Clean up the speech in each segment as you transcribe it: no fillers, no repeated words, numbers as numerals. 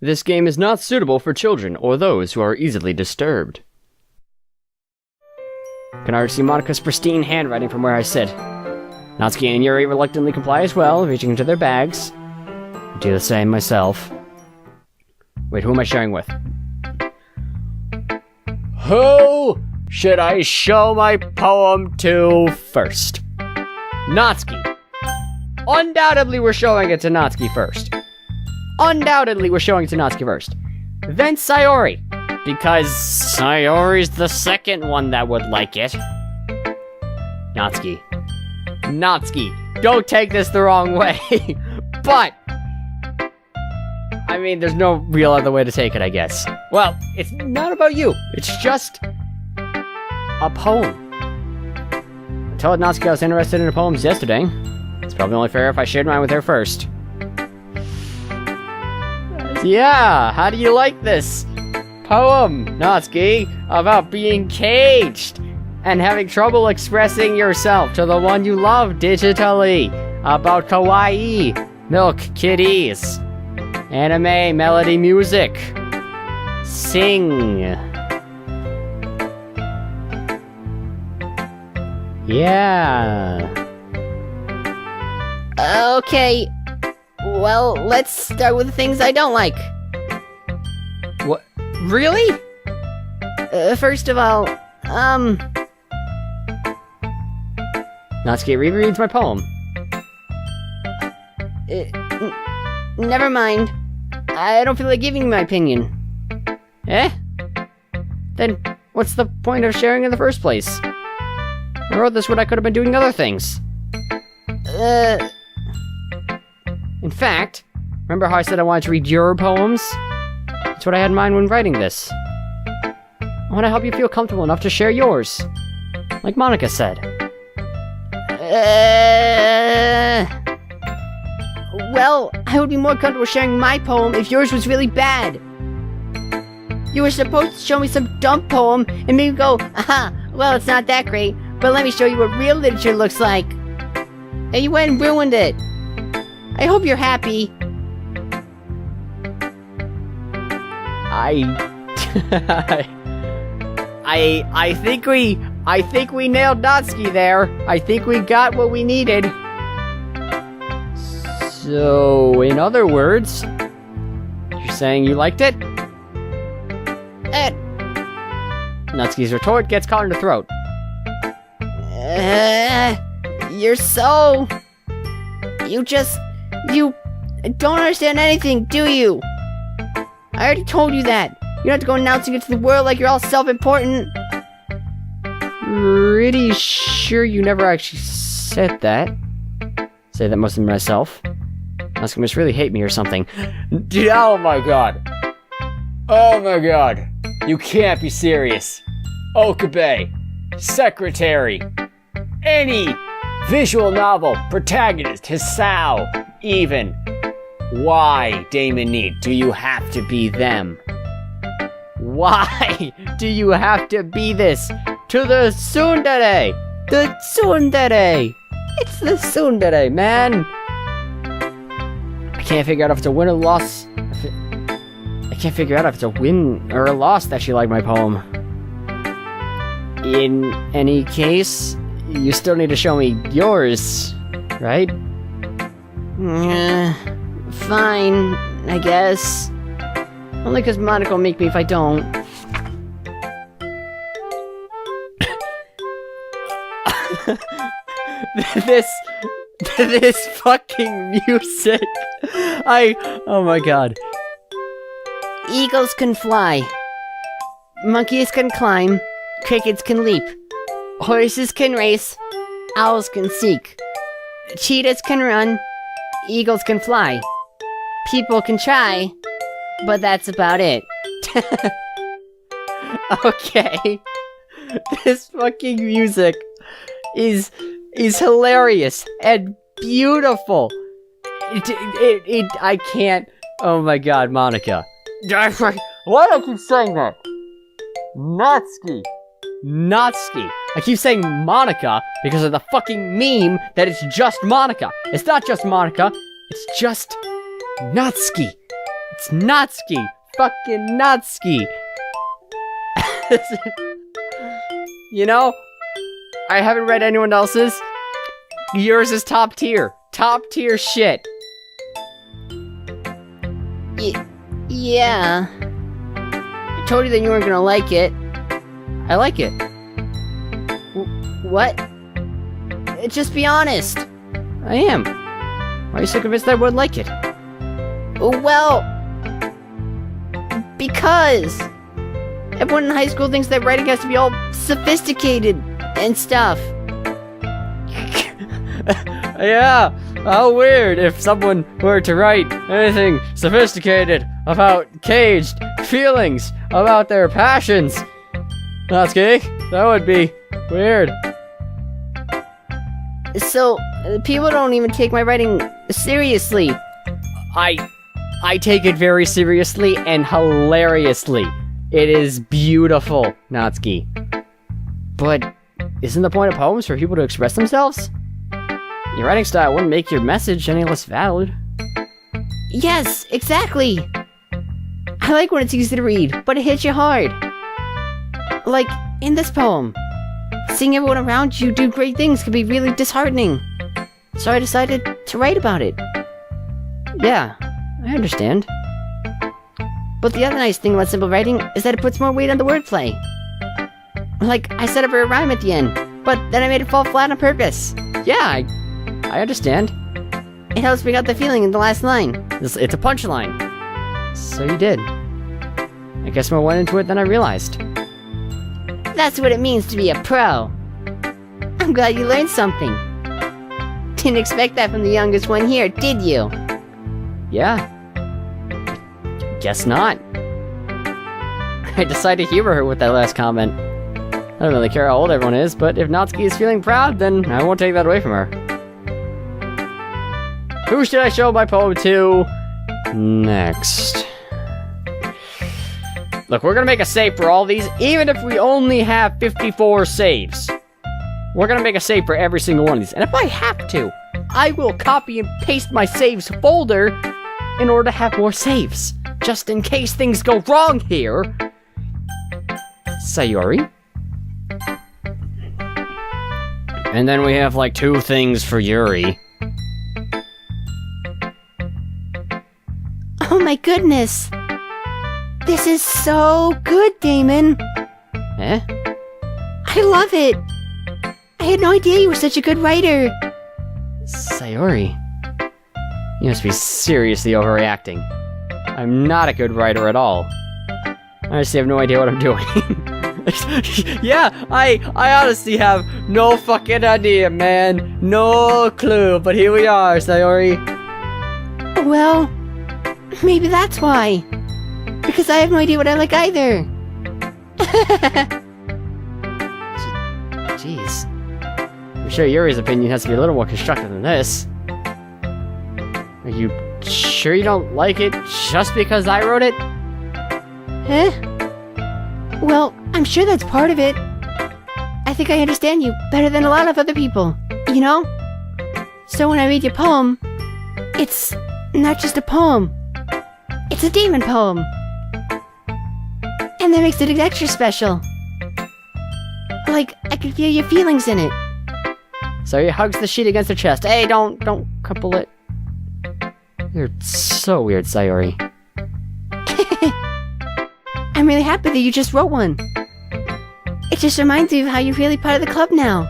This game is not suitable for children or those who are easily disturbed. Can already see Monika's pristine handwriting from where I sit. Natsuki and Yuri reluctantly comply as well, reaching into their bags. I do the same myself. Wait, who am I sharing with? Who should I show my poem to first? Natsuki. Undoubtedly we're showing it to Natsuki first. Undoubtedly we're showing it to Natsuki first. Then Sayori. Because Sayori's the second one that would like it. Natsuki. Natsuki, don't take this the wrong way. But I mean, there's no real other way to take it, I guess. Well, it's not about you. It's just a poem. I told Natsuki I was interested in her poems yesterday. It's probably only fair if I shared mine with her first. Yeah, how do you like this poem, Natsuki, about being caged and having trouble expressing yourself to the one you love digitally, about kawaii, milk kitties, anime, melody, music, sing. Yeah. Okay, well, let's start with the things I don't like. What? Really? First of all, Natsuki rereads my poem. Never mind. I don't feel like giving you my opinion. Eh? Then what's the point of sharing in the first place? I wrote this when I could have been doing other things. In fact, remember how I said I wanted to read your poems? That's what I had in mind when writing this. I want to help you feel comfortable enough to share yours. Like Monika said. Well, I would be more comfortable sharing my poem if yours was really bad. You were supposed to show me some dumb poem and maybe go, aha, well, it's not that great, but let me show you what real literature looks like. And you went and ruined it. I hope you're happy. I think we nailed Natsuki there. I think we got what we needed. So, in other words, you're saying you liked it? Natsuki's retort gets caught in the throat. You're so... You don't understand anything, do you? I already told you that. You don't have to go announcing it to the world like you're all self-important. Pretty sure you never actually said that. Say that mostly myself. Natsuki must really hate me or something. Oh my god. Oh my god. You can't be serious. Okabe. Secretary. Any visual novel protagonist, Hisao, even. Why, Damon Need, do you have to be them? Why do you have to be this to the tsundere? The tsundere! It's the tsundere, man! I can't figure out if it's a win or loss. I can't figure out if it's a win or a loss that she liked my poem. In any case, you still need to show me yours, right? Fine, I guess. Only because Monika will make me if I don't. This fucking music. Oh my god. Eagles can fly. Monkeys can climb. Crickets can leap. Horses can race. Owls can seek. Cheetahs can run. Eagles can fly. People can try. But that's about it. Okay. This fucking music is hilarious and beautiful. I can't. Oh my god, Monika. Why do I keep saying that? Natsuki. I keep saying Monika because of the fucking meme that it's just Monika. It's not just Monika. It's just Natsuki. It's Natsuki. Fucking Natsuki. You know, I haven't read anyone else's. Yours is top tier. Top tier shit. Yeah. I told you that you weren't gonna like it. I like it. What? Just be honest. I am. Why are you so convinced that I would like it? Well, because everyone in high school thinks that writing has to be all sophisticated and stuff. Yeah, how weird if someone were to write anything sophisticated about caged feelings, about their passions. Natsuki, that would be weird. So, people don't even take my writing seriously. I take it very seriously and hilariously. It is beautiful, Natsuki. But isn't the point of poems for people to express themselves? Your writing style wouldn't make your message any less valid. Yes, exactly. I like when it's easy to read, but it hits you hard. Like in this poem. Seeing everyone around you do great things can be really disheartening. So I decided to write about it. Yeah, I understand. But the other nice thing about simple writing is that it puts more weight on the wordplay. Like, I set up a rhyme at the end, but then I made it fall flat on purpose. Yeah, I understand. It helps bring out the feeling in the last line. It's a punchline. So you did. I guess more went into it than I realized. That's what it means to be a pro. I'm glad you learned something. Didn't expect that from the youngest one here, did you? Yeah. Guess not. I decided to humor her with that last comment. I don't really care how old everyone is, but if Natsuki is feeling proud, then I won't take that away from her. Who should I show my poem to next? Look, we're gonna make a save for all these, even if we only have 54 saves. We're gonna make a save for every single one of these, and if I have to, I will copy and paste my saves folder in order to have more saves, just in case things go wrong here. Sayori. And then we have like 2 things for Yuri. Oh my goodness. This is so good, Damon. Eh? I love it. I had no idea you were such a good writer. Sayori. You must be seriously overreacting. I'm not a good writer at all. I honestly have no idea what I'm doing. Yeah, I honestly have no fucking idea, man. No clue, but here we are, Sayori. Well, maybe that's why. Because I have no idea what I like either. Jeez. I'm sure Yuri's opinion has to be a little more constructive than this. Are you sure you don't like it just because I wrote it? Huh? Well, I'm sure that's part of it. I think I understand you better than a lot of other people, you know? So when I read your poem, it's not just a poem. It's a demon poem. And that makes it extra special. Like, I can feel your feelings in it. Sayori hugs the sheet against her chest. Hey, don't couple it. You're so weird, Sayori. I'm really happy that you just wrote one. It just reminds me of how you're really part of the club now.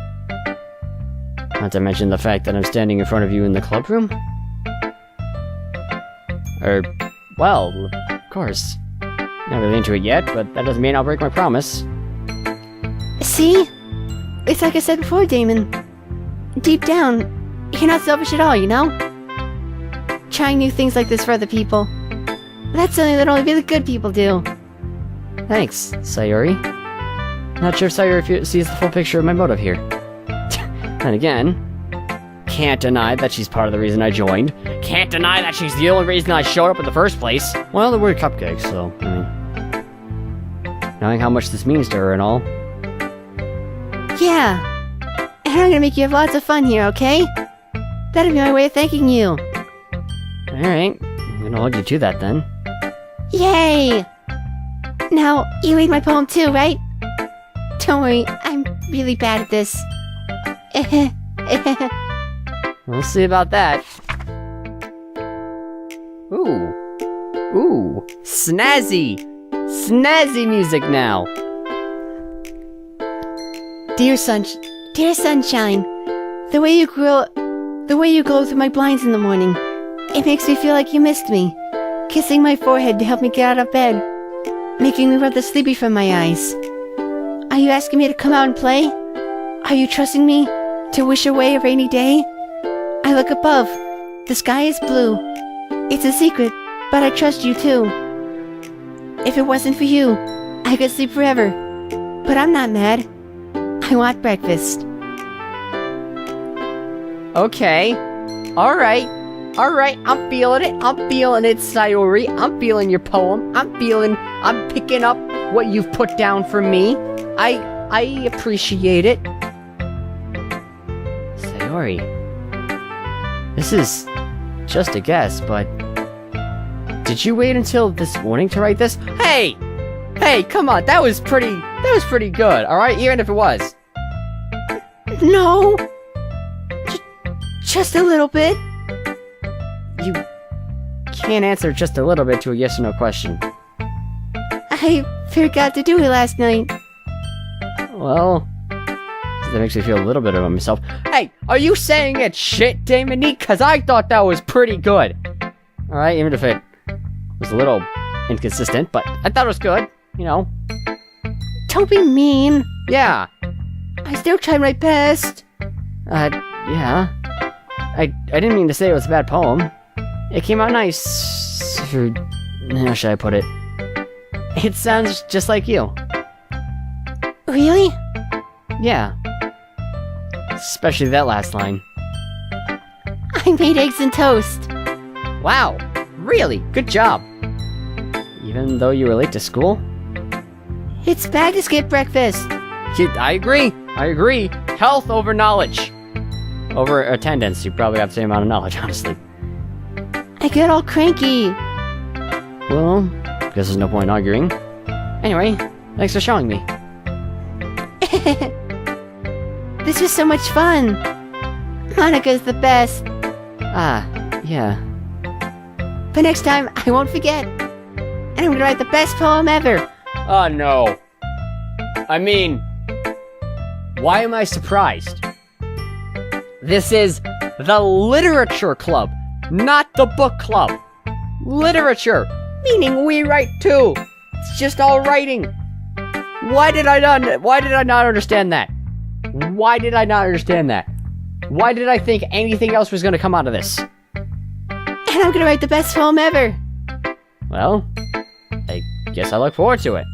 Not to mention the fact that I'm standing in front of you in the club room. Well, of course. Not really into it yet, but that doesn't mean I'll break my promise. See? It's like I said before, Damon. Deep down, you're not selfish at all, you know? Trying new things like this for other people. That's something that only really good people do. Thanks, Sayori. Not sure if Sayori sees the full picture of my motive here. And again, can't deny that she's part of the reason I joined. Can't deny that she's the only reason I showed up in the first place. Well, the word cupcake, so, I mean... Knowing how much this means to her and all. Yeah. And I'm gonna make you have lots of fun here, okay? That'll be my way of thanking you. Alright, I'm gonna hold you to that then. Yay! Now, you read my poem too, right? Don't worry, I'm really bad at this. We'll see about that. Ooh, snazzy music now. Dear sunshine, the way you glow through my blinds in the morning, it makes me feel like you missed me. Kissing my forehead to help me get out of bed, making me rub the sleepy from my eyes. Are you asking me to come out and play? Are you trusting me to wish away a rainy day? I look above. The sky is blue. It's a secret, but I trust you too. If it wasn't for you, I could sleep forever. But I'm not mad. I want breakfast. Okay. Alright, I'm feeling it, Sayori. I'm feeling your poem. I'm picking up what you've put down for me. I appreciate it. Sayori, this is just a guess, but did you wait until this morning to write this? Hey, come on, that was pretty good, alright? Even if it was. No. Just a little bit. You can't answer just a little bit to a yes or no question. I forgot to do it last night. Well, that makes me feel a little bit about myself. Hey, are you saying it's shit, Dominik? Because I thought that was pretty good. Alright, even if it was a little inconsistent, but I thought it was good, you know. Don't be mean. Yeah. I still tried my best. Yeah. I didn't mean to say it was a bad poem. It came out nice. How should I put it? It sounds just like you. Really? Yeah. Especially that last line. I made eggs and toast. Wow. Really? Good job. Even though you were late to school? It's bad to skip breakfast. I agree. Health over knowledge. Over attendance. You probably have the same amount of knowledge, honestly. I get all cranky. Well, guess there's no point in arguing. Anyway, thanks for showing me. This was so much fun. Monika's the best. Yeah. But next time, I won't forget. And I'm gonna write the best poem ever. Oh, no. I mean, why am I surprised? This is the literature club, not the book club. Literature, meaning we write too. It's just all writing. Why did I not understand that? Why did I think anything else was gonna come out of this? And I'm gonna write the best poem ever. Well, I guess I look forward to it.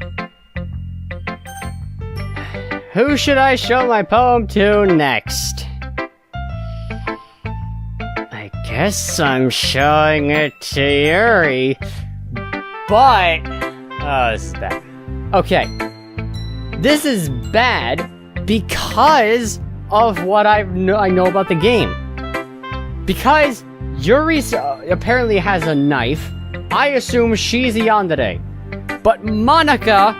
Who should I show my poem to next? I guess I'm showing it to Yuri. But... oh, this is bad. Okay. This is bad because of what I know about the game. Because Yuri apparently has a knife. I assume she's a yandere. But Monika,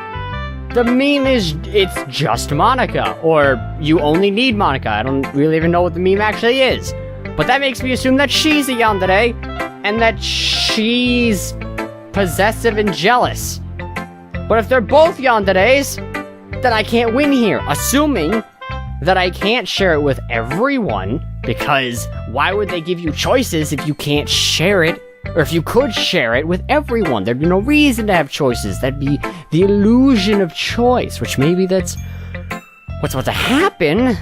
the meme is, it's just Monika. Or you only need Monika. I don't really even know what the meme actually is. But that makes me assume that she's a yandere. And that she's possessive and jealous. But if they're both yanderes, then I can't win here. Assuming that I can't share it with everyone. Because why would they give you choices if you can't share it? Or if you could share it with everyone, there'd be no reason to have choices. That'd be the illusion of choice, which maybe that's what's about to happen.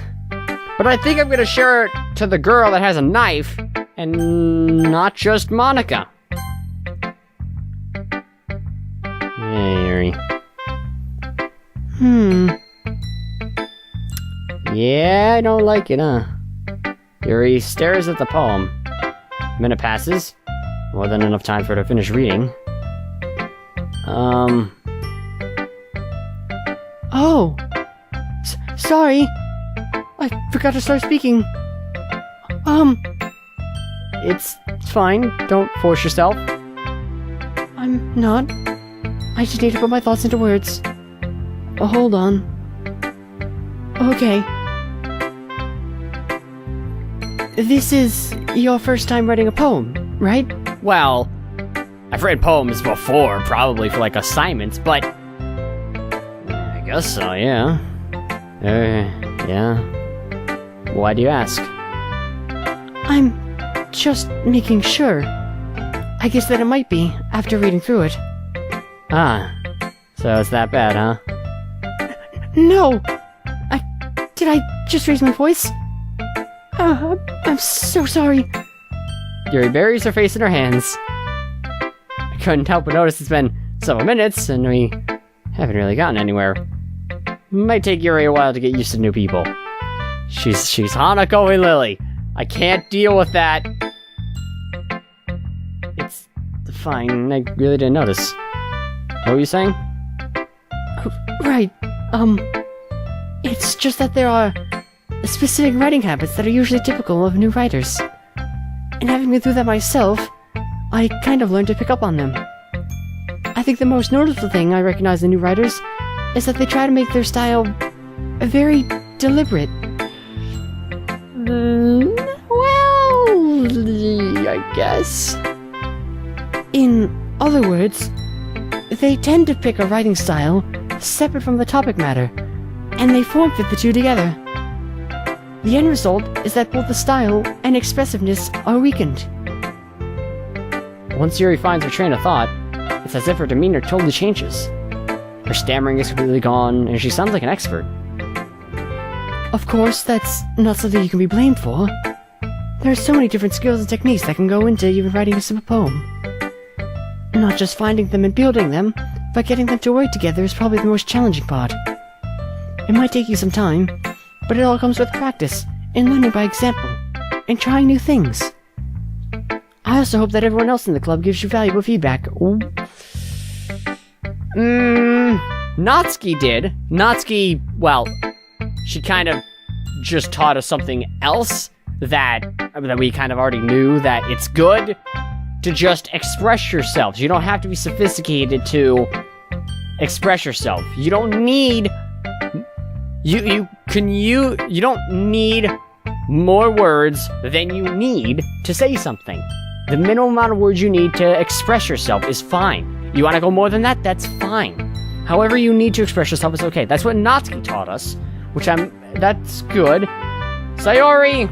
But I think I'm gonna share it to the girl that has a knife, and not just Monika. Yuri. Yeah, I don't like it, huh? Yuri stares at the poem. A minute passes. More than enough time for her to finish reading. Oh. Sorry. I forgot to start speaking. It's fine. Don't force yourself. I'm I'm not. I just need to put my thoughts into words. Oh, hold on. Okay. This is your first time writing a poem, right? Well, I've written poems before, probably for like assignments, but I guess so, yeah. Yeah. Why do you ask? I'm just making sure. I guess that it might be, after reading through it. Ah, so it's that bad, huh? No! Did I just raise my voice? I'm so sorry. Yuri buries her face in her hands. I couldn't help but notice it's been several minutes, and we haven't really gotten anywhere. Might take Yuri a while to get used to new people. She's Hanako and Lily. I can't deal with that. It's fine, I really didn't notice. What were you saying? Right, it's just that there are specific writing habits that are usually typical of new writers. And having been through that myself, I kind of learned to pick up on them. I think the most noticeable thing I recognize in new writers is that they try to make their style very deliberate. Well, I guess. In other words, they tend to pick a writing style separate from the topic matter, and they form fit the two together. The end result is that both the style and expressiveness are weakened. Once Yuri finds her train of thought, it's as if her demeanor totally changes. Her stammering is completely gone, and she sounds like an expert. Of course, that's not something you can be blamed for. There are so many different skills and techniques that can go into even writing a simple poem. Not just finding them and building them, but getting them to work together is probably the most challenging part. It might take you some time, but it all comes with practice, and learning by example, and trying new things. I also hope that everyone else in the club gives you valuable feedback. Natsuki did. Natsuki, well, she kind of just taught us something else that we kind of already knew, that it's good to just express yourself. You don't have to be sophisticated to express yourself. You don't need you don't need more words than you need to say something. The minimum amount of words you need to express yourself is fine. You want to go more than that? That's fine. However you need to express yourself is okay. That's what Natsuki taught us, that's good. Sayori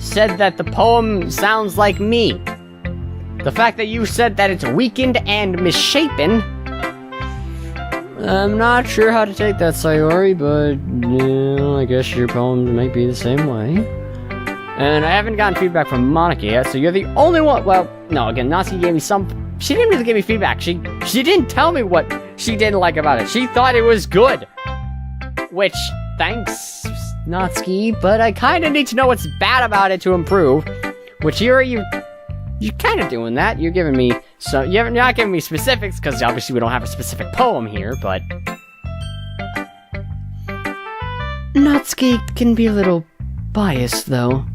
said that the poem sounds like me. The fact that you said that it's weakened and misshapen, I'm not sure how to take that, Sayori, but, I guess your poem might be the same way. And I haven't gotten feedback from Monika yet, so you're the only one. Well, no, again, Natsuki gave me she didn't really give me feedback. She didn't tell me what she didn't like about it. She thought it was good. Which, thanks, Natsuki, but I kind of need to know what's bad about it to improve. Which you're kind of doing that. You're giving me, you're not giving me specifics, because obviously we don't have a specific poem here, but... Natsuki can be a little biased, though.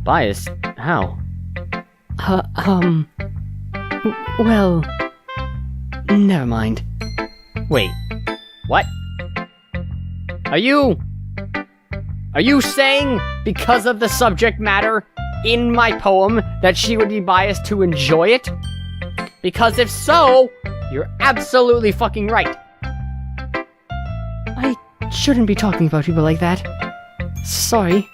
Biased? How? Well... Never mind. Wait. What? Are you saying because of the subject matter in my poem that she would be biased to enjoy it? Because if so, you're absolutely fucking right. I shouldn't be talking about people like that. Sorry.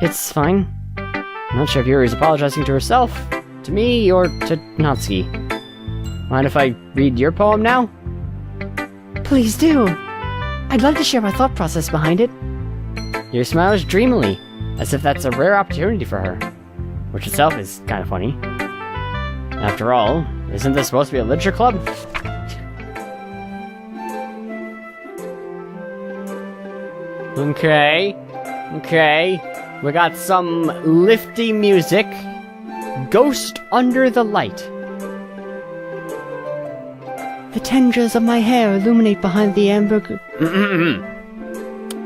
It's fine. I'm not sure if Yuri's apologizing to herself, to me, or to Natsuki. Mind if I read your poem now? Please do. I'd love to share my thought process behind it. Your smile is dreamily, as if that's a rare opportunity for her, which itself is kind of funny. After all, isn't this supposed to be a literature club? Okay. We got some lifty music. Ghost Under the Light. The tendrils of my hair illuminate behind the amber...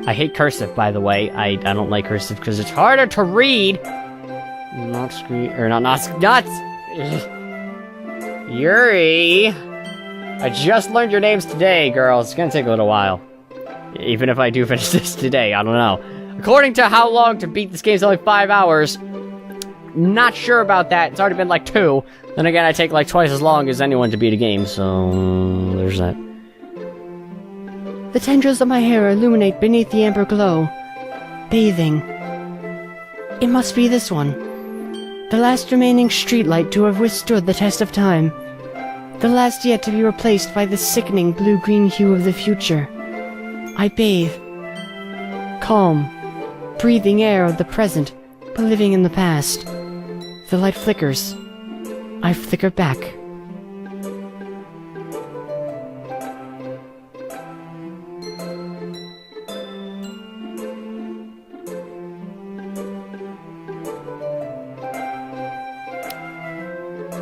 I hate cursive, by the way. I don't like cursive because it's harder to read. Yuri! I just learned your names today, girl. It's gonna take a little while. Even if I do finish this today, I don't know. According to how long to beat this game is only 5 hours. Not sure about that. It's already been like 2. Then again, I take like twice as long as anyone to beat a game, so there's that. The tendrils of my hair illuminate beneath the amber glow. Bathing. It must be this one. The last remaining streetlight to have withstood the test of time. The last yet to be replaced by the sickening blue-green hue of the future. I bathe. Calm. Breathing air of the present, but living in the past. The light flickers. I flicker back.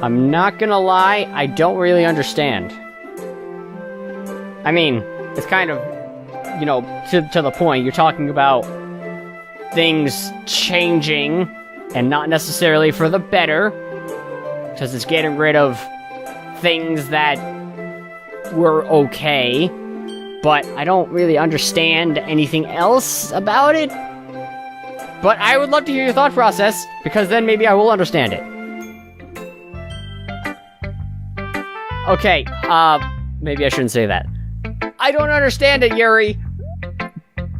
I'm not gonna lie, I don't really understand. I mean, it's kind of, you know, to the point. You're talking about things changing, and not necessarily for the better, because it's getting rid of things that were okay, but I don't really understand anything else about it. But I would love to hear your thought process, because then maybe I will understand it. Okay, maybe I shouldn't say that. I don't understand it, Yuri,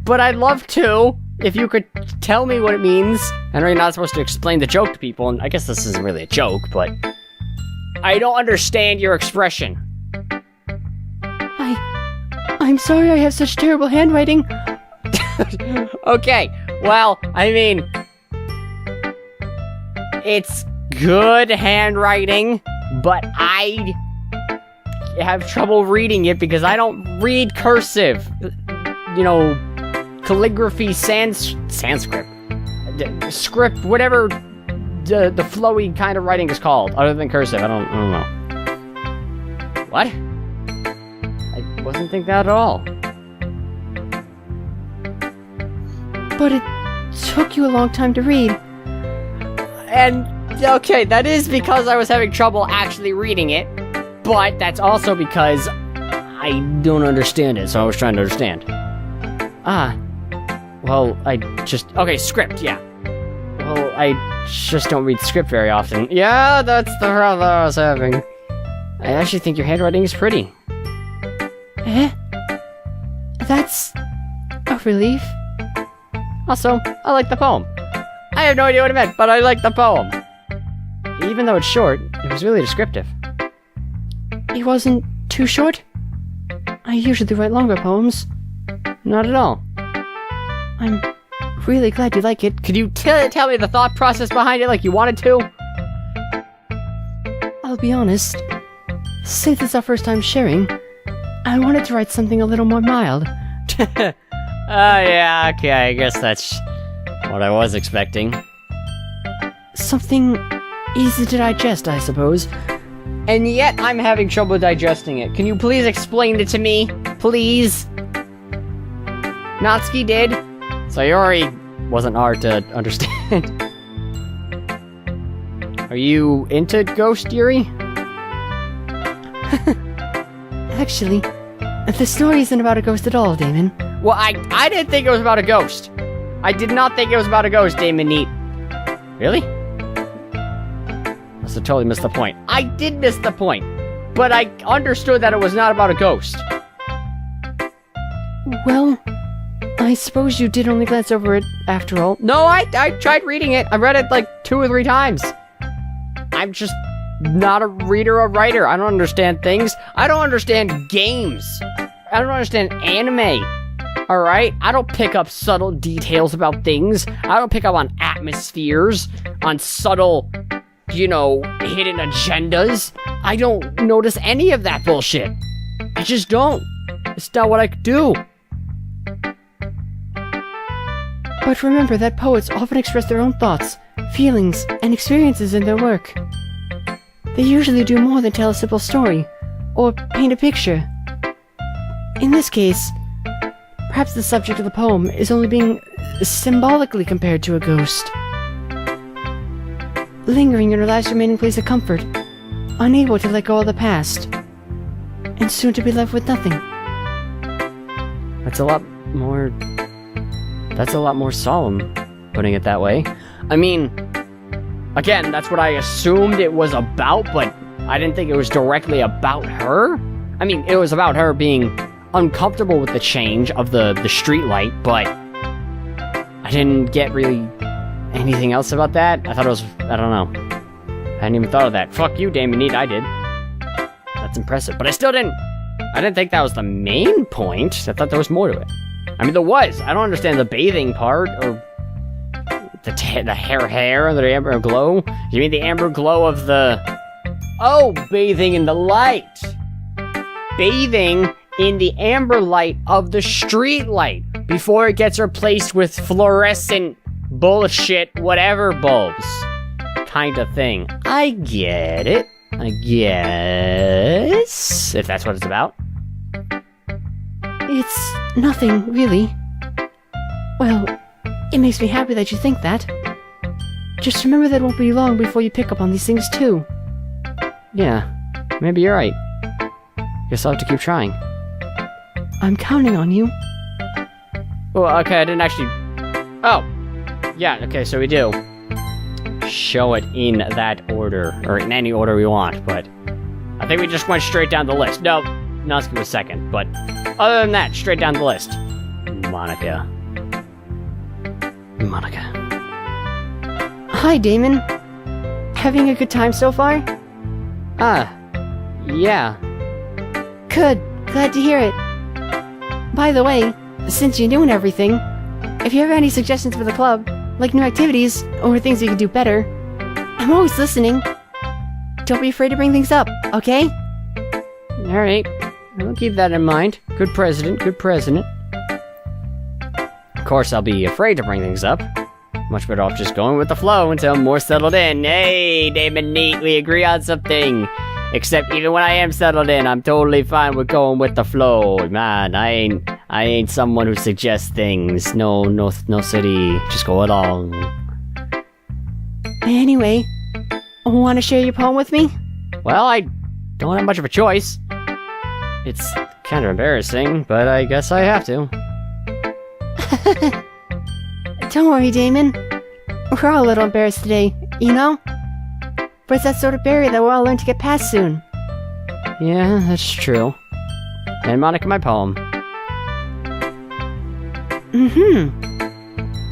but I'd love to, if you could tell me what it means. I know you're not supposed to explain the joke to people, and I guess this isn't really a joke, but I don't understand your expression. I'm sorry I have such terrible handwriting. Okay, well, I mean, it's good handwriting, but I have trouble reading it because I don't read cursive. You know, calligraphy, Sanskrit, script, whatever the flowy kind of writing is called, other than cursive. I don't know. What? I wasn't thinking that at all. But it took you a long time to read. And, okay, that is because I was having trouble actually reading it, but that's also because I don't understand it, so I was trying to understand. Well, okay, script, yeah. Well, I just don't read script very often. Yeah, that's the problem I was having. I actually think your handwriting is pretty. Eh? That's a relief. Also, I like the poem. I have no idea what it meant, but I like the poem. Even though it's short, it was really descriptive. It wasn't too short? I usually write longer poems. Not at all. I'm really glad you like it. Could you tell me the thought process behind it like you wanted to? I'll be honest. Since it's our first time sharing, I wanted to write something a little more mild. Yeah, okay, I guess that's what I was expecting. Something easy to digest, I suppose. And yet, I'm having trouble digesting it. Can you please explain it to me? Please? Natsuki did. Sayori wasn't hard to understand. Are you into Ghost Yuri? Actually, the story isn't about a ghost at all, Damon. Well, I didn't think it was about a ghost. I did not think it was about a ghost, Damon Neat. Really? Must have totally missed the point. I did miss the point, but I understood that it was not about a ghost. Well, I suppose you did only glance over it after all. No, I tried reading it. I read it like 2 or 3 times. I'm just not a reader or writer. I don't understand things. I don't understand games. I don't understand anime. Alright? I don't pick up subtle details about things. I don't pick up on atmospheres, on subtle, you know, hidden agendas. I don't notice any of that bullshit. I just don't. It's not what I could do. But remember that poets often express their own thoughts, feelings, and experiences in their work. They usually do more than tell a simple story, or paint a picture. In this case, perhaps the subject of the poem is only being symbolically compared to a ghost. Lingering in her last remaining place of comfort, unable to let go of the past, and soon to be left with nothing. That's a lot more solemn, putting it that way. I mean, again, that's what I assumed it was about, but I didn't think it was directly about her. I mean, it was about her being uncomfortable with the change of the street light, but I didn't get really anything else about that. I thought it was, I don't know. I hadn't even thought of that. Fuck you, Damon Need, I did. That's impressive, but I didn't think that was the main point. I thought there was more to it. I mean, there was. I don't understand the bathing part, or the hair, or the amber glow. You mean the amber glow of the... Oh, bathing in the light. Bathing in the amber light of the street light before it gets replaced with fluorescent bullshit whatever bulbs kind of thing. I get it. I guess, if that's what it's about. It's nothing, really. Well, it makes me happy that you think that. Just remember that it won't be long before you pick up on these things, too. Yeah, maybe you're right. Guess I'll have to keep trying. I'm counting on you. Well, okay, I didn't actually... Oh! Yeah, okay, so we do. Show it in that order, or in any order we want, but... I think we just went straight down the list. No, Natsuki was second, but... Other than that, straight down the list. Monika. Hi, Damon. Having a good time so far? Yeah. Good. Glad to hear it. By the way, since you knew and everything, if you have any suggestions for the club, like new activities, or things we could do better, I'm always listening. Don't be afraid to bring things up, okay? Alright. I'll keep that in mind. Good president. Of course, I'll be afraid to bring things up. Much better off just going with the flow until I'm more settled in. Hey, Damon Neat, we agree on something. Except even when I am settled in, I'm totally fine with going with the flow. Man, I ain't someone who suggests things. No city. Just go along. Anyway, want to share your poem with me? Well, I don't have much of a choice. It's kind of embarrassing, but I guess I have to. Don't worry, Damon. We're all a little embarrassed today, you know? But it's that sort of barrier that we'll all learn to get past soon. Yeah, that's true. And Monika, my poem.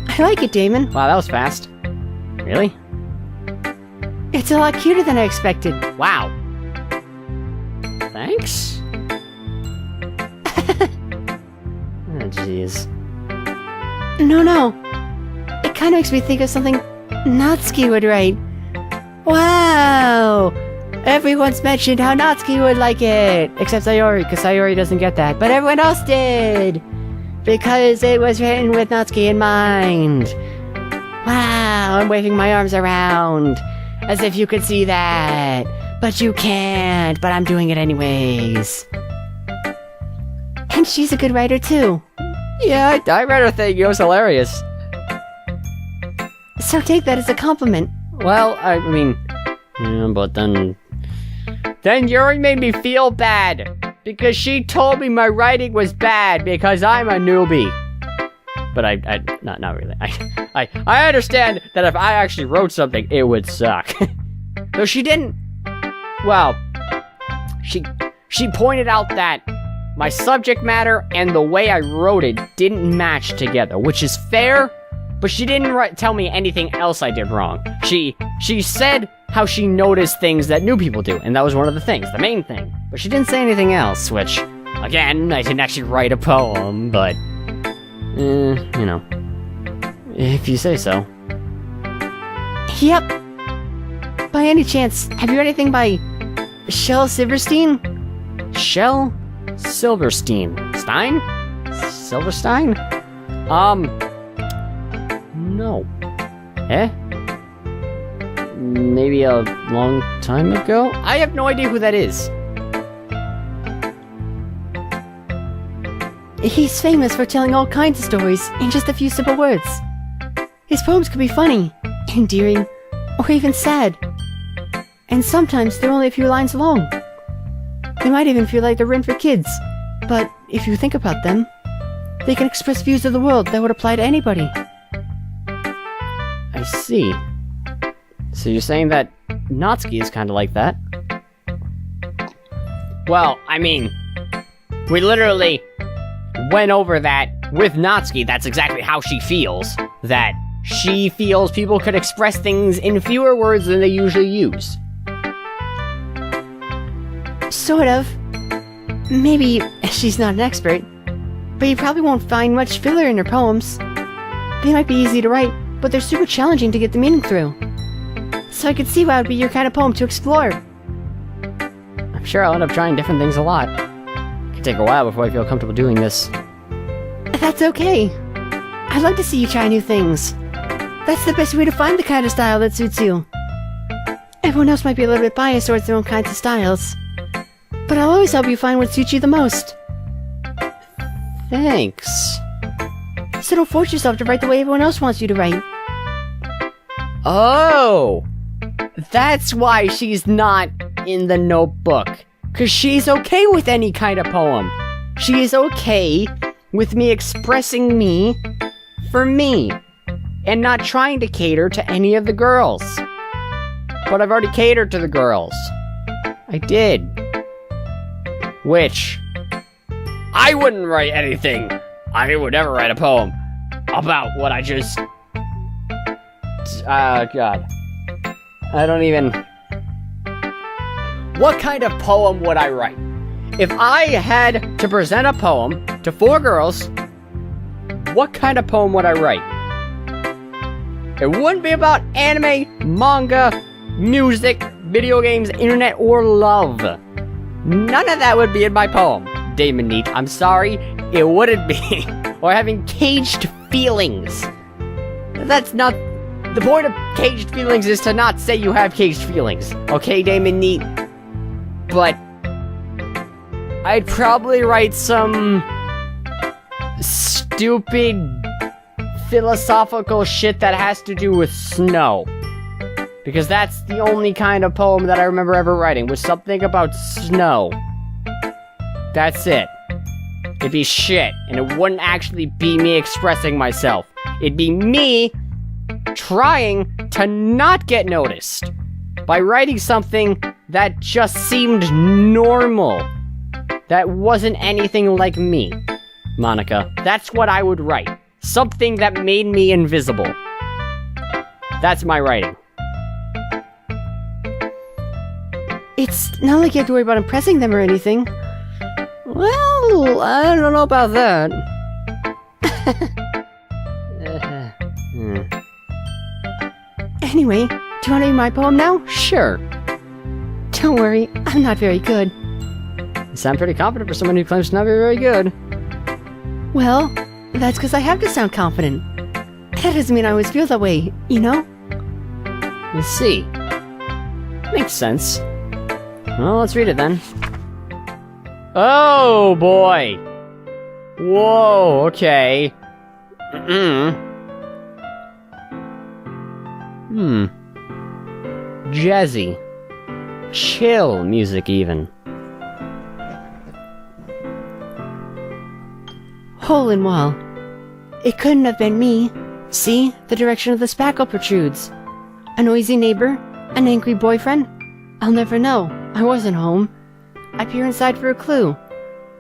I like it, Damon. Wow, that was fast. Really? It's a lot cuter than I expected. Wow. Thanks? Oh, jeez. No. It kind of makes me think of something Natsuki would write. Wow! Everyone's mentioned how Natsuki would like it! Except Sayori, because Sayori doesn't get that. But everyone else did! Because it was written with Natsuki in mind. Wow, I'm waving my arms around. As if you could see that. But you can't, but I'm doing it anyways. And she's a good writer too. Yeah, I read her thing. It was hilarious. So take that as a compliment. Well, I mean... Yeah, but then Yuri made me feel bad. Because she told me my writing was bad because I'm a newbie. But not really. I understand that if I actually wrote something, it would suck. Though she didn't... Well, she pointed out that my subject matter and the way I wrote it didn't match together, which is fair, but she didn't tell me anything else I did wrong. She said how she noticed things that new people do, and that was one of the things, the main thing. But she didn't say anything else, which, again, I didn't actually write a poem, but, you know, if you say so. Yep. By any chance, have you read anything by Shel Silverstein? Shel Silverstein. Silverstein? No. Maybe a long time ago? I have no idea who that is. He's famous for telling all kinds of stories in just a few simple words. His poems could be funny, endearing, or even sad. And sometimes they're only a few lines long. They might even feel like they're written for kids. But if you think about them, they can express views of the world that would apply to anybody. I see. So you're saying that Natsuki is kind of like that? Well, I mean, we literally went over that with Natsuki. That's exactly how she feels. That she feels people could express things in fewer words than they usually use. Sort of. Maybe she's not an expert, but you probably won't find much filler in her poems. They might be easy to write, but they're super challenging to get the meaning through. So I could see why it would be your kind of poem to explore. I'm sure I'll end up trying different things a lot. It could take a while before I feel comfortable doing this. That's okay. I'd love to see you try new things. That's the best way to find the kind of style that suits you. Everyone else might be a little bit biased towards their own kinds of styles, but I'll always help you find what suits you the most. Thanks. So don't force yourself to write the way everyone else wants you to write. Oh! That's why she's not in the notebook. 'Cause she's okay with any kind of poem. She is okay with me expressing me for me. And not trying to cater to any of the girls. But I've already catered to the girls. I did. Which, I wouldn't write anything. I would never write a poem about what I just... God. I don't even... What kind of poem would I write? If I had to present a poem to 4 girls, what kind of poem would I write? It wouldn't be about anime, manga, music, video games, internet, or love. None of that would be in my poem, DamonLive. I'm sorry, it wouldn't be. Or having caged feelings. That's not... The point of caged feelings is to not say you have caged feelings. Okay, DamonLive? But... I'd probably write some... stupid... philosophical shit that has to do with snow. Because that's the only kind of poem that I remember ever writing, was something about snow. That's it. It'd be shit, and it wouldn't actually be me expressing myself. It'd be me trying to not get noticed by writing something that just seemed normal. That wasn't anything like me, Monika. That's what I would write. Something that made me invisible. That's my writing. It's not like you have to worry about impressing them or anything. Well, I don't know about that. Anyway, do you want to read my poem now? Sure. Don't worry, I'm not very good. You sound pretty confident for someone who claims to not be very good. Well, that's because I have to sound confident. That doesn't mean I always feel that way, you know? Let's see. Makes sense. Well, let's read it then. Oh, boy! Whoa, okay. Jazzy. Chill music, even. Hole in wall. It couldn't have been me. See, the direction of the spackle protrudes. A noisy neighbor? An angry boyfriend? I'll never know. I wasn't home. I peer inside for a clue.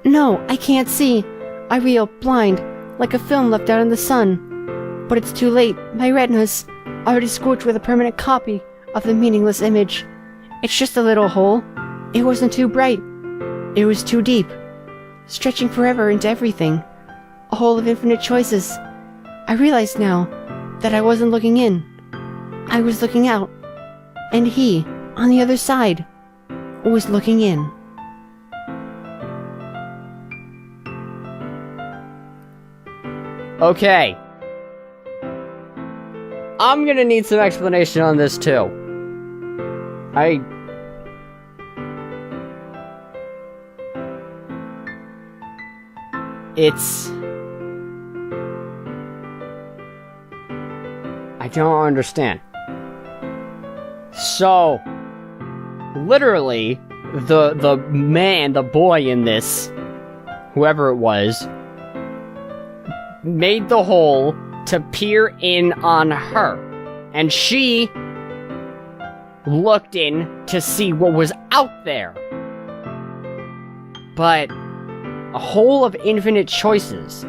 No, I can't see. I reel, blind, like a film left out in the sun. But it's too late. My retina's already scorched with a permanent copy of the meaningless image. It's just a little hole. It wasn't too bright. It was too deep. Stretching forever into everything. A hole of infinite choices. I realized now that I wasn't looking in. I was looking out. And he, on the other side, was looking in. Okay. I'm gonna need some explanation on this too. I don't understand. So, literally, the man, the boy in this, whoever it was, made the hole to peer in on her. And she looked in to see what was out there. But a hole of infinite choices.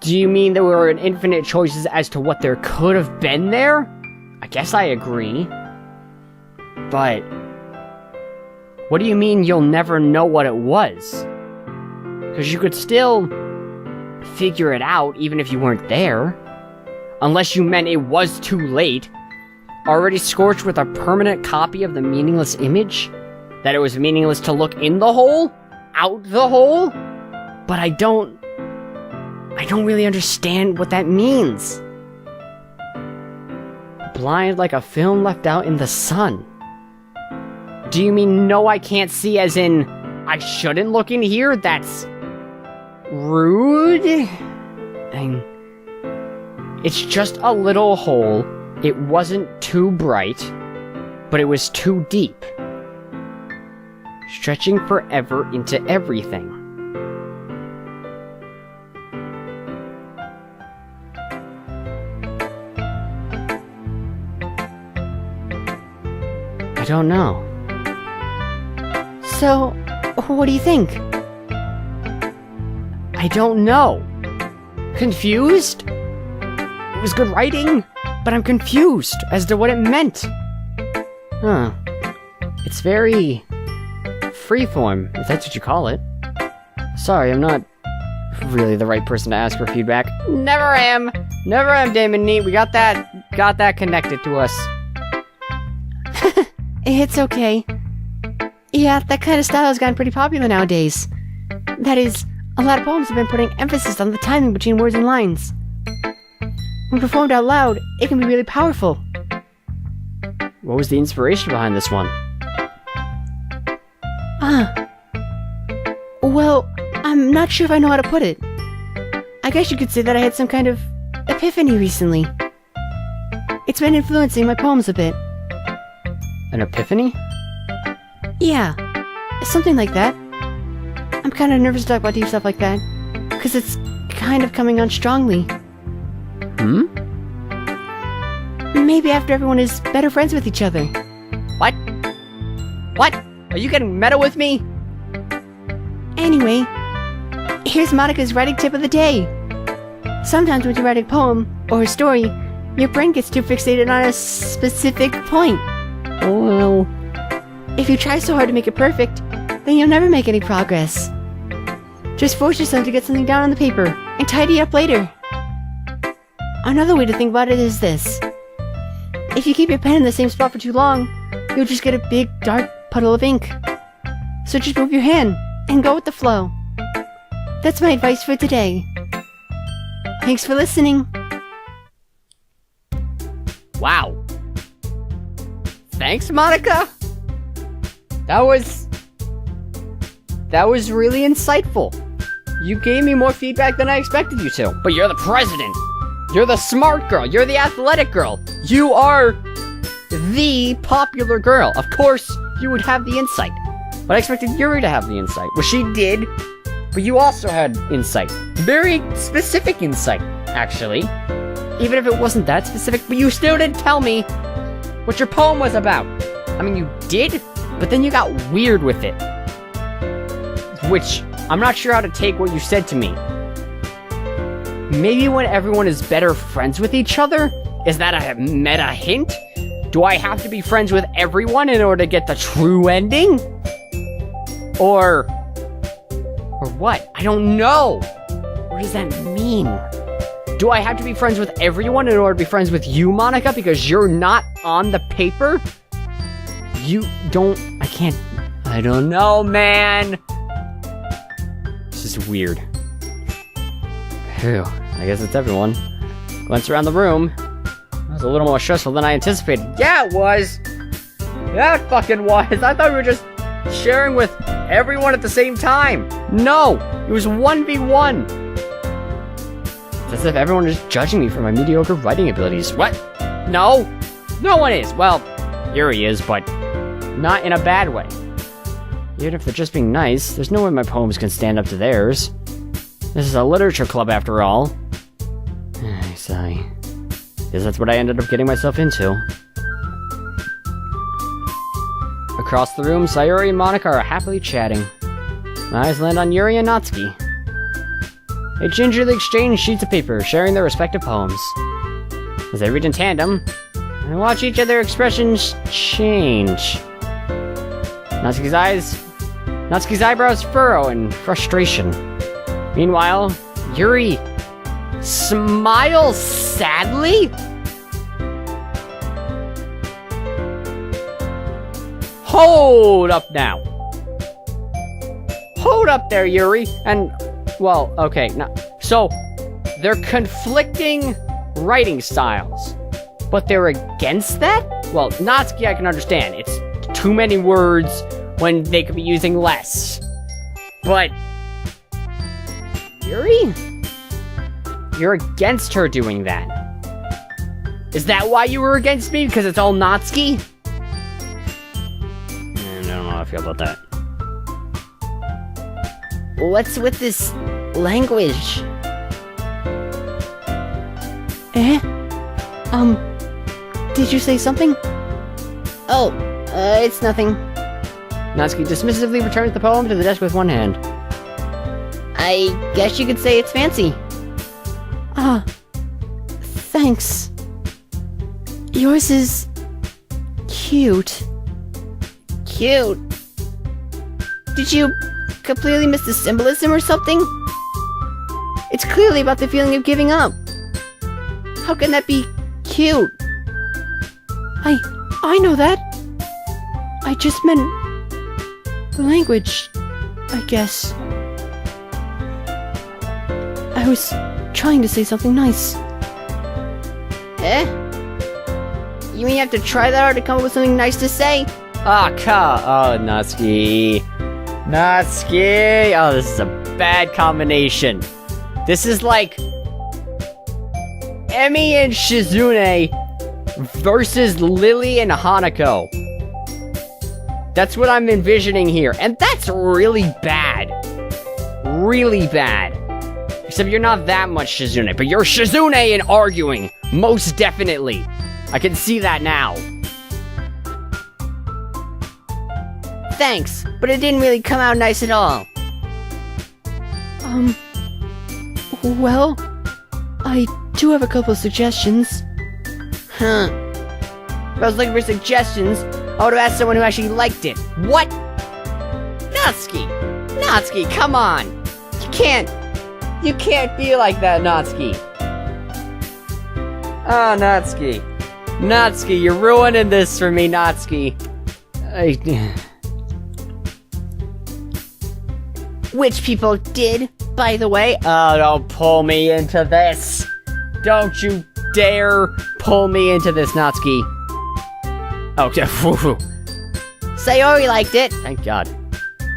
Do you mean there were infinite choices as to what there could have been there? I guess I agree. But what do you mean you'll never know what it was? Because you could still figure it out even if you weren't there. Unless you meant it was too late. Already scorched with a permanent copy of the meaningless image? That it was meaningless to look in the hole? Out the hole? But I don't really understand what that means. Blind like a film left out in the sun. Do you mean no I can't see as in I shouldn't look in here? That's rude? It's just a little hole. It wasn't too bright, but it was too deep. Stretching forever into everything. I don't know. So, what do you think? I don't know. Confused? It was good writing, but I'm confused as to what it meant. Huh. It's very freeform, if that's what you call it. Sorry, I'm not really the right person to ask for feedback. Never am, Damon Neat. We got that connected to us. It's okay. Yeah, that kind of style has gotten pretty popular nowadays. That is, a lot of poems have been putting emphasis on the timing between words and lines. When performed out loud, it can be really powerful. What was the inspiration behind this one? Well, I'm not sure if I know how to put it. I guess you could say that I had some kind of epiphany recently. It's been influencing my poems a bit. An epiphany? Yeah, something like that. I'm kind of nervous to talk about deep stuff like that, because it's kind of coming on strongly. Maybe after everyone is better friends with each other. What? What? Are you getting meta with me? Anyway, here's Monika's writing tip of the day. Sometimes when you write a poem or a story, your brain gets too fixated on a specific point. Well, if you try so hard to make it perfect, then you'll never make any progress. Just force yourself to get something down on the paper and tidy it up later. Another way to think about it is this. If you keep your pen in the same spot for too long, you'll just get a big, dark puddle of ink. So just move your hand and go with the flow. That's my advice for today. Thanks for listening. Wow. Thanks, Monika. That was really insightful. You gave me more feedback than I expected you to. But you're the president. You're the smart girl. You're the athletic girl. You are the popular girl. Of course, you would have the insight. But I expected Yuri to have the insight. Well, she did. But you also had insight. Very specific insight, actually. Even if it wasn't that specific, but you still didn't tell me what your poem was about. I mean, you did, but then you got weird with it. Which, I'm not sure how to take what you said to me. Maybe when everyone is better friends with each other? Is that a meta hint? Do I have to be friends with everyone in order to get the true ending? Or what? I don't know. What does that mean? Do I have to be friends with everyone in order to be friends with you, Monika, because you're not on the paper? I don't know, man. This is weird. Phew, I guess it's everyone. Glance around the room. That was a little more stressful than I anticipated. Yeah, it was. Yeah, it fucking was. I thought we were just sharing with everyone at the same time. No, it was 1v1. It's as if everyone is judging me for my mediocre writing abilities. What? No one is. Well, Yuri is, but Not in a bad way. Even if they're just being nice, there's no way my poems can stand up to theirs. This is a literature club after all. I sigh. Guess that's what I ended up getting myself into. Across the room, Sayori and Monika are happily chatting. My eyes land on Yuri and Natsuki. They gingerly exchange sheets of paper, sharing their respective poems. As they read in tandem, I watch each of their expressions change. Natsuki's eyebrows furrow in frustration. Meanwhile, Yuri smiles sadly? Hold up now. Hold up there, Yuri. And, well, okay. So, they're conflicting writing styles, but they're against that? Well, Natsuki I can understand. It's too many words when they could be using less. But Yuri? You're against her doing that. Is that why you were against me? Because it's all Natsuki? I don't know how I feel about that. What's with this language? Did you say something? Oh, it's nothing. Natsuki dismissively returns the poem to the desk with one hand. I guess you could say it's fancy. Ah, thanks. Yours is cute. Cute? Did you completely miss the symbolism or something? It's clearly about the feeling of giving up. How can that be cute? I know that. I just meant the language, I guess. I was trying to say something nice. You mean you have to try that hard to come up with something nice to say? Oh, Natsuki. Natsuki! Oh, this is a bad combination. This is like Emi and Shizune versus Lily and Hanako. That's what I'm envisioning here, and that's really bad. Really bad. Except you're not that much Shizune, but you're Shizune in arguing, most definitely. I can see that now. Thanks, but it didn't really come out nice at all. Well, I do have a couple of suggestions. Huh. If I was looking for suggestions, I would have asked someone who actually liked it. What? Natsuki! Natsuki, come on! You can't be like that, Natsuki. Oh, Natsuki. Natsuki, you're ruining this for me, Natsuki. Which people did, by the way. Oh, don't pull me into this. Don't you dare pull me into this, Natsuki. Okay, whew. Sayori liked it. Thank God.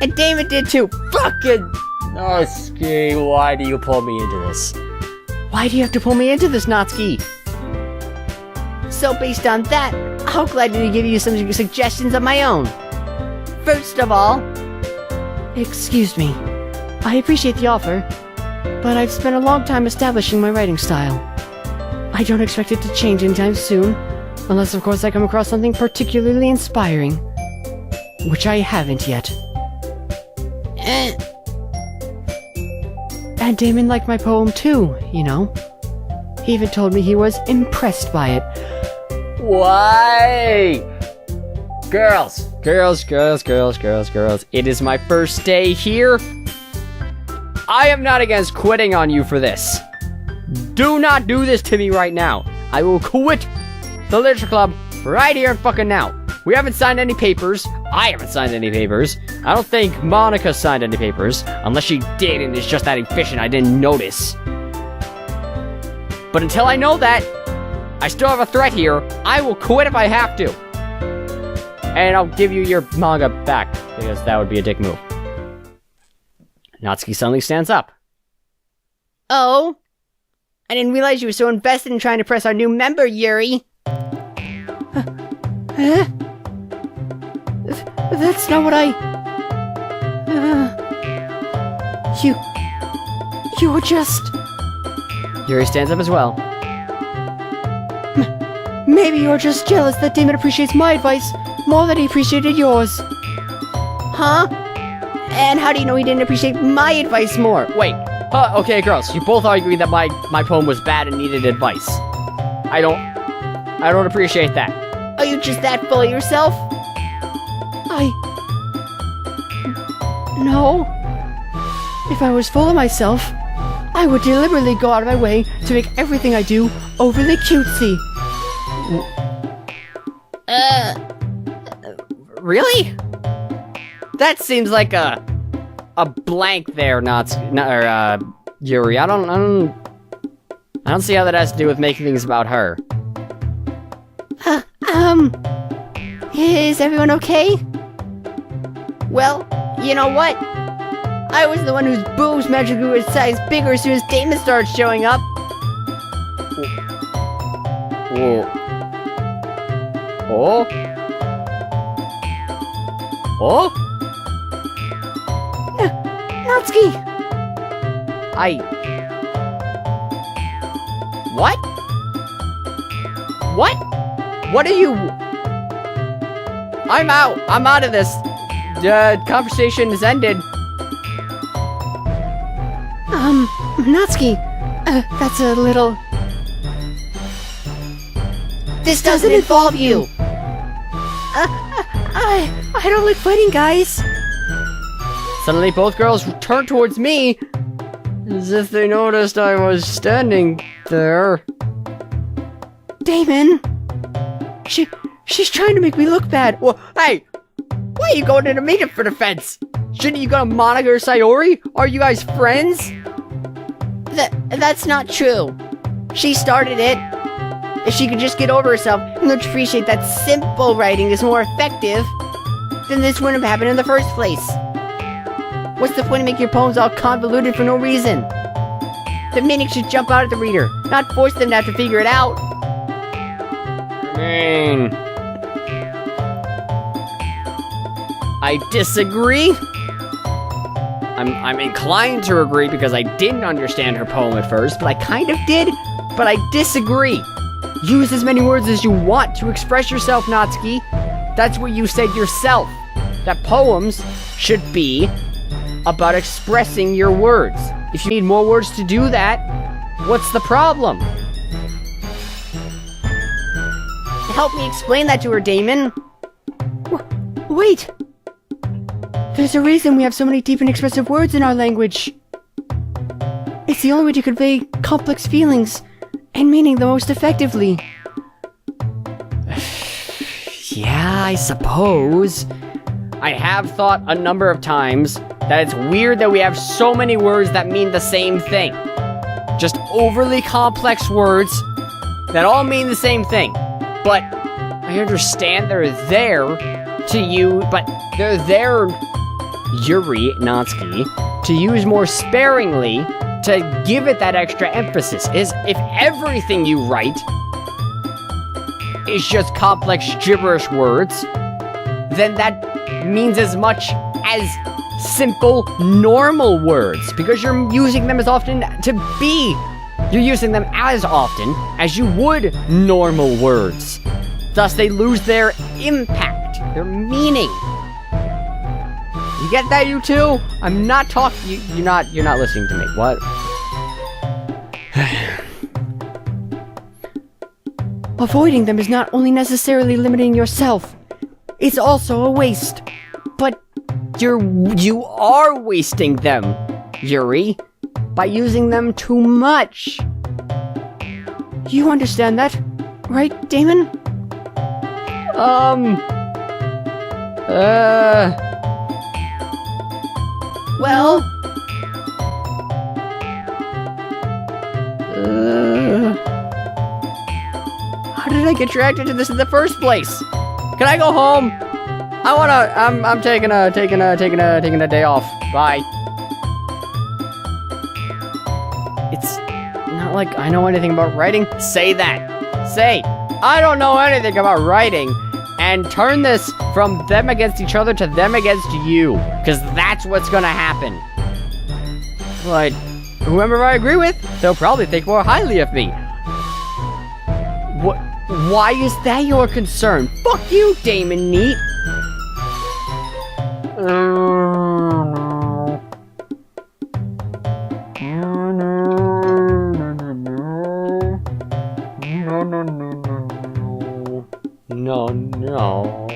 And Damon did too. Fucking Natsuki, why do you pull me into this? Why do you have to pull me into this, Natsuki? So based on that, I'll gladly give you some suggestions of my own. First of all, excuse me, I appreciate the offer, but I've spent a long time establishing my writing style. I don't expect it to change anytime soon, unless of course I come across something particularly inspiring, which I haven't yet. And Damon liked my poem too, you know. He even told me he was impressed by it. Why? Girls. It is my first day here. I am not against quitting on you for this. Do not do this to me right now. I will quit the literature club right here and fucking now. We haven't signed any papers. I haven't signed any papers. I don't think Monika signed any papers. Unless she did and is just that efficient I didn't notice. But until I know that, I still have a threat here. I will quit if I have to. And I'll give you your manga back, because that would be a dick move. Natsuki suddenly stands up. Oh? I didn't realize you were so invested in trying to press our new member, Yuri. That's not what I... You were just... Yuri stands up as well. Maybe you're just jealous that Damon appreciates my advice more than he appreciated yours. Huh? And how do you know he didn't appreciate my advice more? Wait. Okay, girls, you both agree that my poem was bad and needed advice. I don't appreciate that. Are you just that full of yourself? No. If I was full of myself, I would deliberately go out of my way to make everything I do overly cutesy. Really? That seems like a blank there, Yuri. I don't see how that has to do with making things about her. Is everyone okay? Well, you know what? I was the one whose boobs magically were size bigger as soon as Damon started showing up. Whoa. Oh? Oh? Natsuki! What? What? What are you... I'm out. I'm out of this. The conversation has ended. Natsuki, that's a little... This doesn't involve you! I don't like fighting, guys. Suddenly both girls turned towards me, as if they noticed I was standing there. Damon! She's trying to make me look bad. Well, hey! Why are you going into me for defense? Shouldn't you go to Monika or Sayori? Are you guys friends? That's not true. She started it. If she could just get over herself and appreciate that simple writing is more effective, then this wouldn't have happened in the first place. What's the point of making your poems all convoluted for no reason? The meaning should jump out at the reader, not force them to have to figure it out. I disagree. I'm inclined to agree because I didn't understand her poem at first, but I kind of did, but I disagree. Use as many words as you want to express yourself, Natsuki. That's what you said yourself. That poems should be about expressing your words. If you need more words to do that, what's the problem? Help me explain that to her, Damon. Wait! There's a reason we have so many deep and expressive words in our language. It's the only way to convey complex feelings and meaning the most effectively. Yeah, I suppose. I have thought a number of times that it's weird that we have so many words that mean the same thing. Just overly complex words that all mean the same thing. But I understand they're there to you, but they're there, Yuri, Natsuki, to use more sparingly, to give it that extra emphasis. Is if everything you write is just complex gibberish words, then that means as much as simple, normal words, because you're using them as often you're using them as often as you would normal words. Thus, they lose their impact, their meaning. You get that, you two? I'm not talking. You're not listening to me. What? Avoiding them is not only necessarily limiting yourself, it's also a waste. But you are wasting them, Yuri, by using them too much. You understand that, right, Damon? Well... How did I get dragged into this in the first place? Can I go home? I'm taking a day off. Bye. It's not like I know anything about writing. Say that. Say, I don't know anything about writing, and turn this from them against each other to them against you, because that's what's gonna happen. But whoever I agree with, they'll probably think more highly of me. What? Why is that your concern? Fuck you, Damon Neat. No.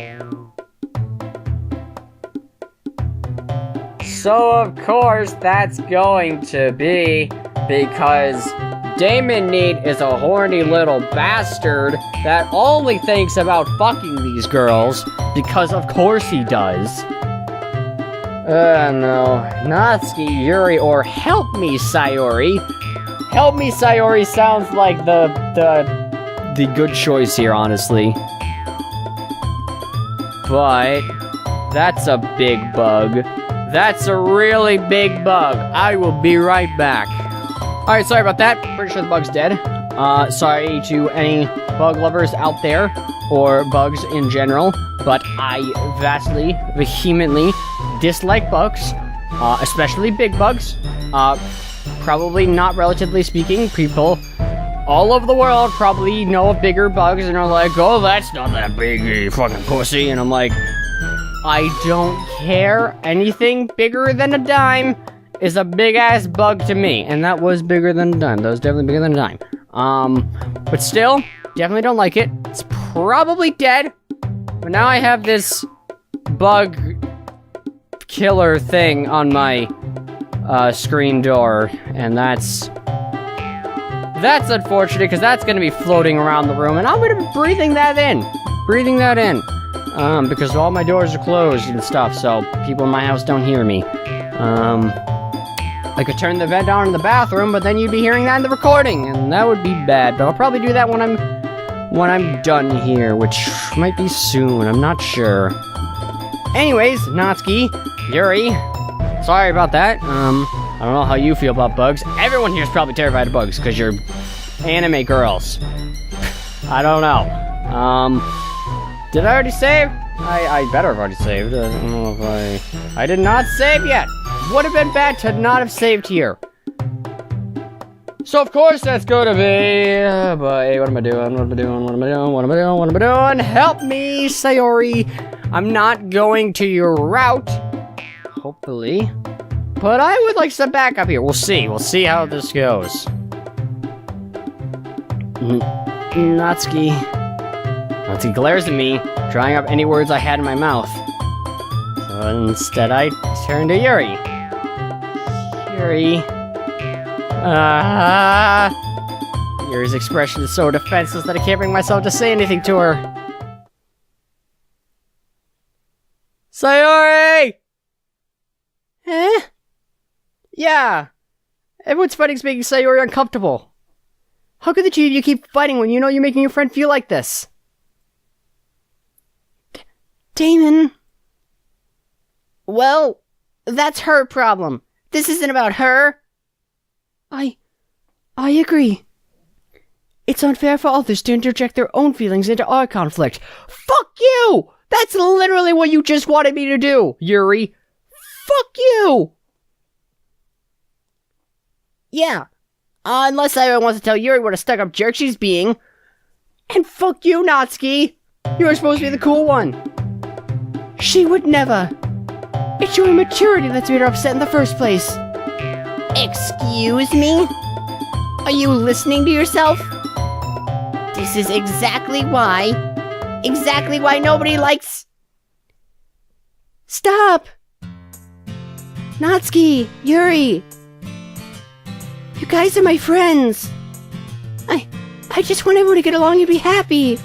So of course that's going to be because Damon Neat is a horny little bastard that only thinks about fucking these girls because of course he does. No. Natsuki, Yuri, or help me, Sayori. Help me, Sayori sounds like the good choice here, honestly. But that's a big bug. That's a really big bug. I will be right back. Alright, sorry about that. Pretty sure the bug's dead. Sorry to any bug lovers out there, or bugs in general, but I vastly, vehemently dislike bugs, especially big bugs. Probably not relatively speaking, people all over the world probably know of bigger bugs and are like, oh, that's not that big, you fucking pussy. And I'm like, I don't care. Anything bigger than a dime is a big-ass bug to me. And that was bigger than a dime. That was definitely bigger than a dime. But still, definitely don't like it. It's probably dead. But now I have this bug killer thing on my screen door. And that's unfortunate, because that's going to be floating around the room, and I'm going to be breathing that in. Because all my doors are closed and stuff, so people in my house don't hear me. I could turn the vent on in the bathroom, but then you'd be hearing that in the recording, and that would be bad. But I'll probably do that when I'm done here, which might be soon, I'm not sure. Anyways, Natsuki, Yuri, sorry about that. I don't know how you feel about bugs. Everyone here is probably terrified of bugs because you're anime girls. I don't know. Did I already save? I better have already saved. I don't know if I did not save yet. Would have been bad to not have saved here. So of course that's going to be. But what am I doing? Help me, Sayori. I'm not going to your route. Hopefully. But I would like some backup here. We'll see. We'll see how this goes. Natsuki glares at me, drying up any words I had in my mouth. So instead I turn to Yuri. Yuri's expression is so defenseless that I can't bring myself to say anything to her. Sayori! Eh? Yeah. Everyone's fighting's making Sayori uncomfortable. How could the two of you keep fighting when you know you're making your friend feel like this? Damon. Well, that's her problem. This isn't about her. I agree. It's unfair for others to interject their own feelings into our conflict. Fuck you! That's literally what you just wanted me to do, Yuri. Fuck you! Yeah. Unless everyone wants to tell Yuri what a stuck-up jerk she's being. And fuck you, Natsuki! You were supposed to be the cool one. She would never. It's your immaturity that's made her upset in the first place. Excuse me? Are you listening to yourself? This is exactly why nobody likes... Stop! Natsuki, Yuri. You guys are my friends. I just want everyone to get along and be happy.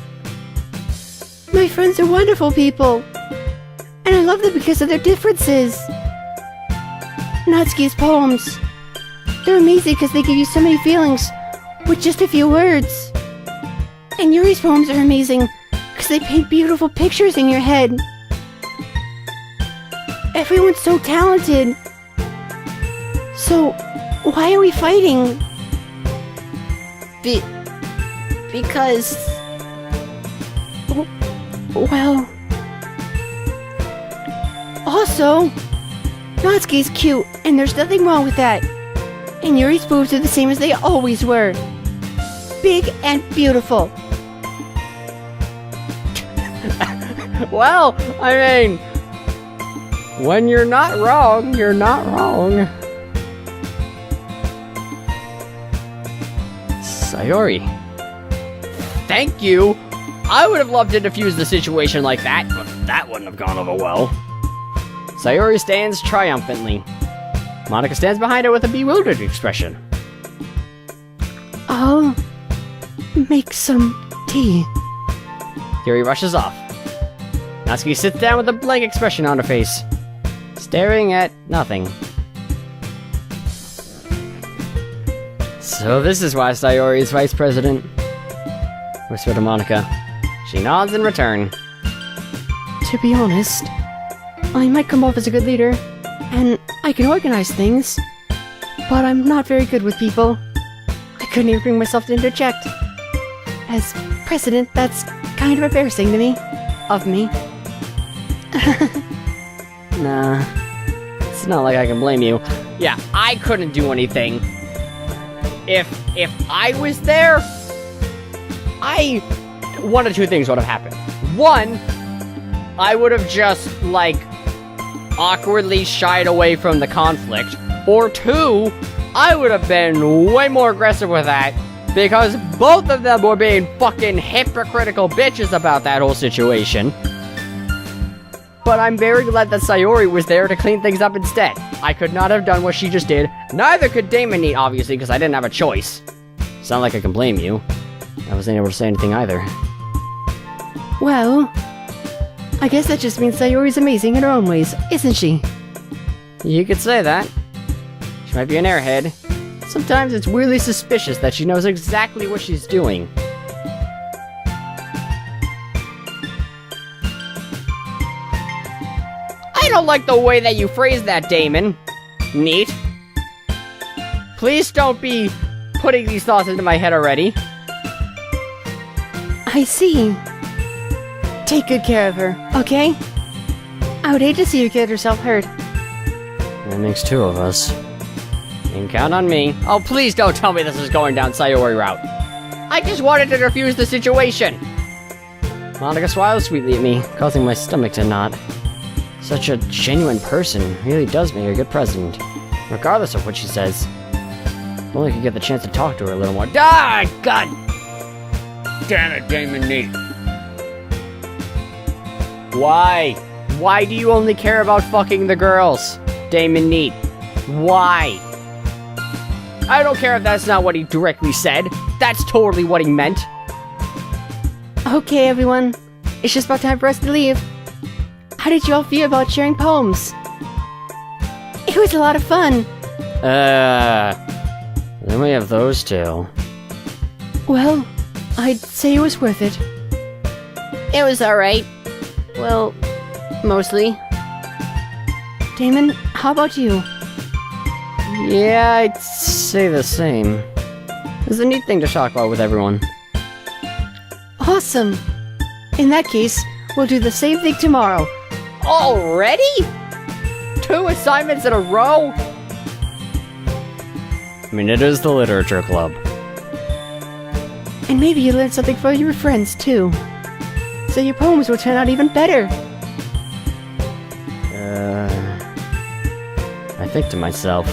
My friends are wonderful people. And I love them because of their differences. Natsuki's poems. They're amazing because they give you so many feelings with just a few words. And Yuri's poems are amazing because they paint beautiful pictures in your head. Everyone's so talented. So, why are we fighting? Because... Well... Also, Natsuki's cute, and there's nothing wrong with that. And Yuri's boobs are the same as they always were. Big and beautiful. Well, I mean, when you're not wrong, you're not wrong. Sayori. Thank you. I would have loved to defuse the situation like that, but that wouldn't have gone over well. Sayori stands triumphantly. Monika stands behind her with a bewildered expression. I'll make some tea. Yuri rushes off. Natsuki sits down with a blank expression on her face, staring at nothing. So this is why Sayori is vice president. Whisper to Monika. She nods in return. To be honest, I might come off as a good leader, and I can organize things, but I'm not very good with people. I couldn't even bring myself to interject. As president, that's kind of embarrassing to me. Of me. Nah. It's not like I can blame you. Yeah, I couldn't do anything. If I was there, one of two things would have happened. One, I would have just, like, awkwardly shied away from the conflict. Or two, I would have been way more aggressive with that, because both of them were being fucking hypocritical bitches about that whole situation. But I'm very glad that Sayori was there to clean things up instead. I could not have done what she just did. Neither could DamonLive, obviously, because I didn't have a choice. It's not like I can blame you. I wasn't able to say anything either. Well, I guess that just means Sayori's amazing in her own ways, isn't she? You could say that. She might be an airhead. Sometimes it's weirdly suspicious that she knows exactly what she's doing. I don't like the way that you phrase that, Damon. Neat. Please don't be putting these thoughts into my head already. I see. Take good care of her, okay? I would hate to see her get herself hurt. That makes two of us. You can count on me. Oh, please don't tell me this is going down Sayori route. I just wanted to defuse the situation. Monika smiles sweetly at me, causing my stomach to knot. Such a genuine person really does make a good president, regardless of what she says. If only I could get the chance to talk to her a little more. Ah, God! Damn it, DamonLive. Why? Why do you only care about fucking the girls, DamonLive? Why? I don't care if that's not what he directly said. That's totally what he meant. Okay, everyone. It's just about time for us to leave. How did you all feel about sharing poems? It was a lot of fun. Then we have those two. Well, I'd say it was worth it. It was alright. Well, mostly. Damon, how about you? Yeah, I'd say the same. It's a neat thing to talk about with everyone. Awesome. In that case, we'll do the same thing tomorrow. Already? 2 assignments in a row? I mean, it is the literature club. And maybe you learn something from your friends, too. So your poems will turn out even better. I think to myself,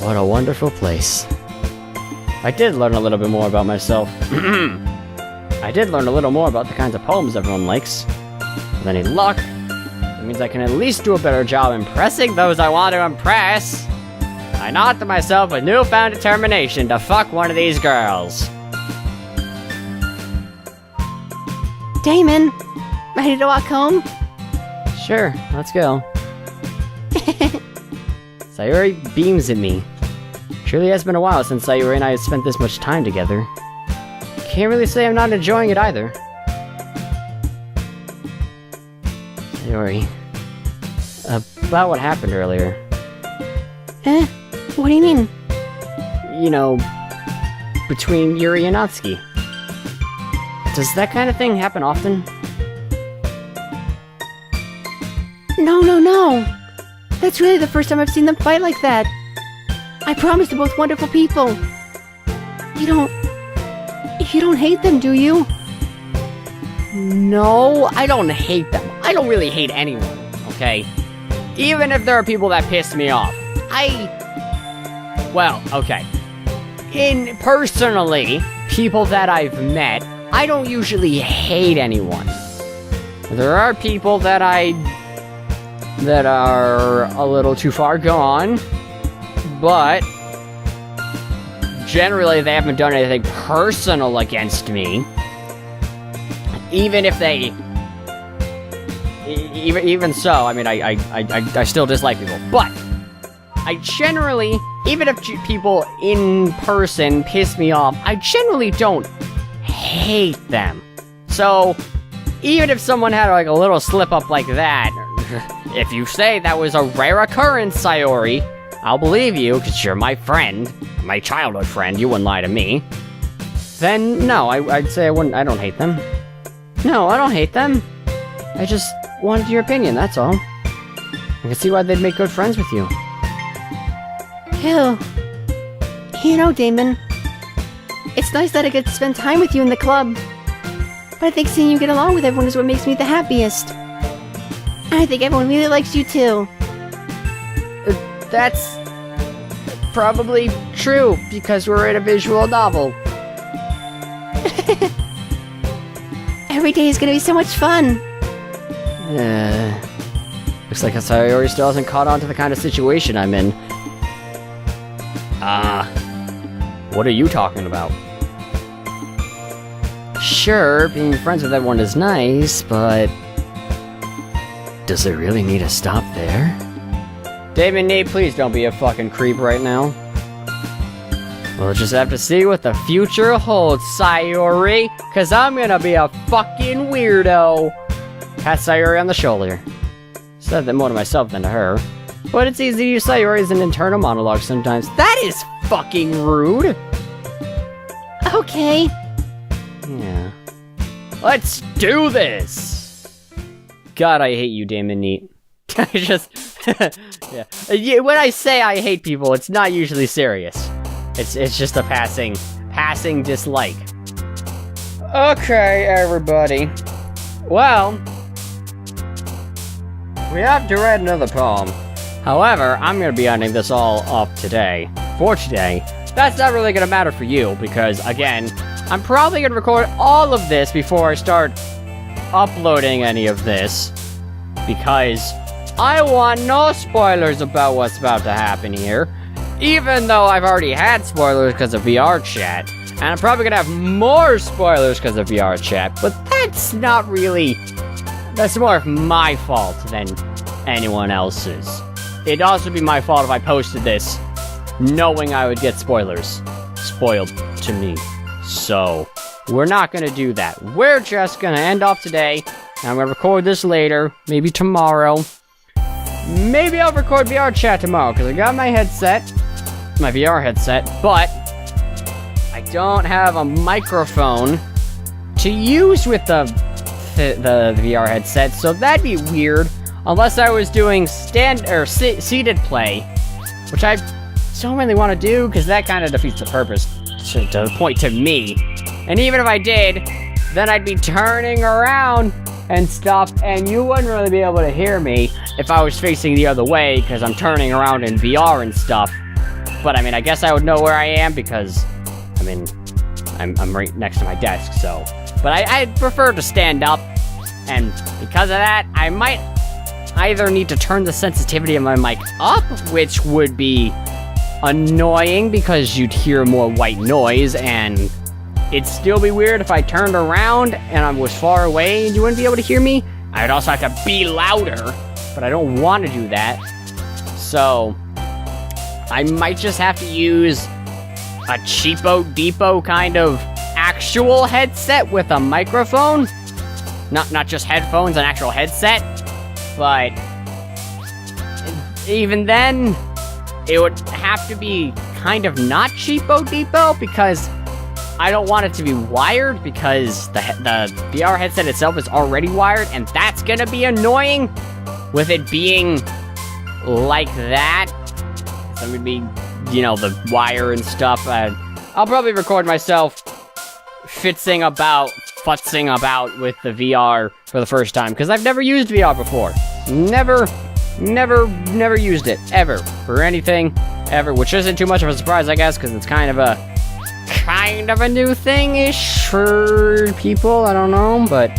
what a wonderful place. I did learn a little bit more about myself. I did learn a little more about the kinds of poems everyone likes. With any luck, it means I can at least do a better job impressing those I want to impress. I nod to myself with newfound determination to fuck one of these girls. Damon, ready to walk home? Sure, let's go. Sayori beams at me. Surely has been a while since Sayori and I have spent this much time together. Can't really say I'm not enjoying it either. Sayori, about what happened earlier. Eh? What do you mean? You know, between Yuri and Natsuki. Does that kind of thing happen often? No. That's really the first time I've seen them fight like that. I promise they're both wonderful people. You don't hate them, do you? No, I don't hate them. I don't really hate anyone, okay? Even if there are people that piss me off. Well, okay. Personally, people that I've met, I don't usually hate anyone. There are people that are a little too far gone, but generally they haven't done anything personal against me. Even if they... Even so, I mean, I still dislike people. But I generally, even if people in person piss me off, I generally don't hate them. So, even if someone had like a little slip up like that, if you say that was a rare occurrence, Sayori, I'll believe you, because you're my friend, my childhood friend, you wouldn't lie to me. Then, no, I'd say I don't hate them. No, I don't hate them. I just wanted your opinion, that's all. I can see why they'd make good friends with you. Ew. You know, Damon, it's nice that I get to spend time with you in the club. But I think seeing you get along with everyone is what makes me the happiest. And I think everyone really likes you too. That's probably true, because we're in a visual novel. Every day is gonna be so much fun. Looks like Sayori still hasn't caught on to the kind of situation I'm in. What are you talking about? Sure, being friends with everyone is nice, but... does it really need to stop there? Damon, Nate, please don't be a fucking creep right now. We'll just have to see what the future holds, Sayori, cause I'm gonna be a fucking weirdo. Pat Sayori on the shoulder. Said that more to myself than to her. But it's easy to use Sayori as an internal monologue sometimes. That is fucking rude! Okay. Yeah. Let's do this! God, I hate you, Damon Neat. I just... yeah. When I say I hate people, it's not usually serious. It's just a passing dislike. Okay, everybody. Well, we have to read another poem. However, I'm gonna be ending this all up today. For today. That's not really gonna matter for you, because, again, I'm probably gonna record all of this before I start uploading any of this. Because I want no spoilers about what's about to happen here. Even though I've already had spoilers because of VR chat. And I'm probably gonna have more spoilers because of VR chat. But that's not really... that's more of my fault than anyone else's. It'd also be my fault if I posted this knowing I would get spoilers spoiled to me. So, we're not gonna do that. We're just gonna end off today. And I'm gonna record this later. Maybe tomorrow. Maybe I'll record VR chat tomorrow, because I got my headset. My VR headset, but I don't have a microphone to use with the VR headset, so that'd be weird unless I was doing seated play, which I don't really want to do because that kind of defeats the purpose to the point to me. And even if I did, then I'd be turning around and stuff, and you wouldn't really be able to hear me if I was facing the other way because I'm turning around in VR and stuff. But, I mean, I guess I would know where I am because, I mean, I'm right next to my desk, so. But I'd prefer to stand up, and because of that, I might either need to turn the sensitivity of my mic up, which would be annoying because you'd hear more white noise, and it'd still be weird if I turned around and I was far away and you wouldn't be able to hear me. I'd also have to be louder, but I don't want to do that. So... I might just have to use a cheapo depot kind of actual headset with a microphone. Not just headphones, an actual headset. But even then, it would have to be kind of not cheapo depot because I don't want it to be wired because the VR headset itself is already wired, and that's gonna be annoying with it being like that. So I'm gonna be, you know, the wire and stuff. I'll probably record myself futzing about with the VR for the first time, because I've never used VR before. Never used it, ever, for anything, ever, which isn't too much of a surprise, I guess, because it's kind of a new thing-ish for people, I don't know, but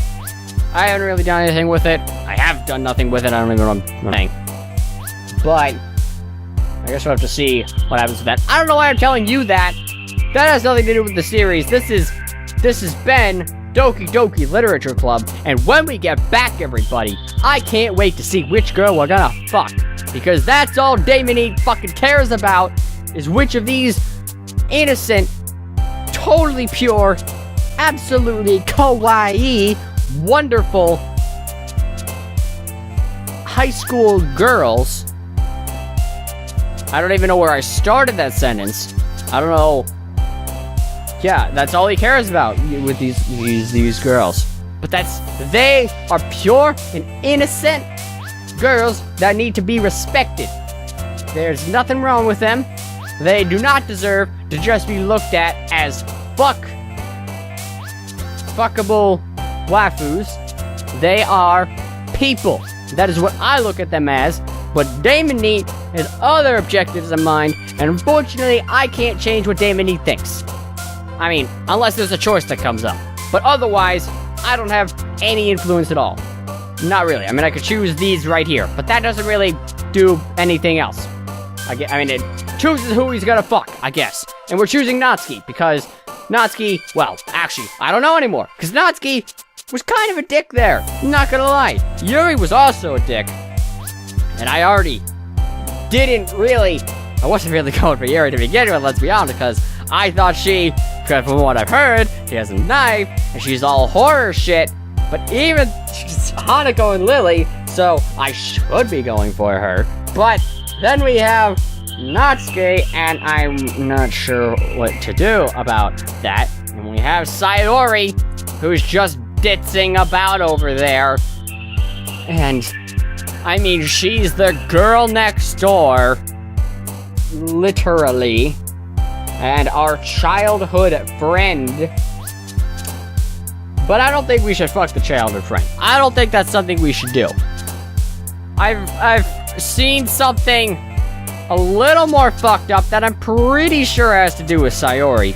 I haven't really done anything with it. I have done nothing with it, I don't even know what I'm saying. But I guess we'll have to see what happens with that. I don't know why I'm telling you that. That has nothing to do with the series. This has been Doki Doki Literature Club, and when we get back, everybody, I can't wait to see which girl we're gonna fuck, because that's all Damon fucking cares about, is which of these innocent, totally pure, absolutely kawaii, wonderful high school girls. I don't even know where I started that sentence. I don't know. Yeah, that's all he cares about with these girls. But they are pure and innocent girls that need to be respected. There's nothing wrong with them. They do not deserve to just be looked at as fuckable waifus. They are people. That is what I look at them as. But Damon Neat has other objectives in mind, and unfortunately, I can't change what Damon Neat thinks. I mean, unless there's a choice that comes up. But otherwise, I don't have any influence at all. Not really. I mean, I could choose these right here, but that doesn't really do anything else. I mean, it chooses who he's gonna fuck, I guess. And we're choosing Natsuki, because Natsuki, well, actually, I don't know anymore, because Natsuki was kind of a dick there. I'm not gonna lie. Yuri was also a dick. And I already I wasn't really going for Yuri to begin with, let's be honest, because I thought because from what I've heard, she has a knife, and she's all horror shit, but even she's Hanako and Lily, so I should be going for her. But then we have Natsuki, and I'm not sure what to do about that. And we have Sayori, who's just ditzing about over there. And, I mean, she's the girl next door, literally, and our childhood friend. But I don't think we should fuck the childhood friend. I don't think that's something we should do. I've seen something a little more fucked up that I'm pretty sure has to do with Sayori.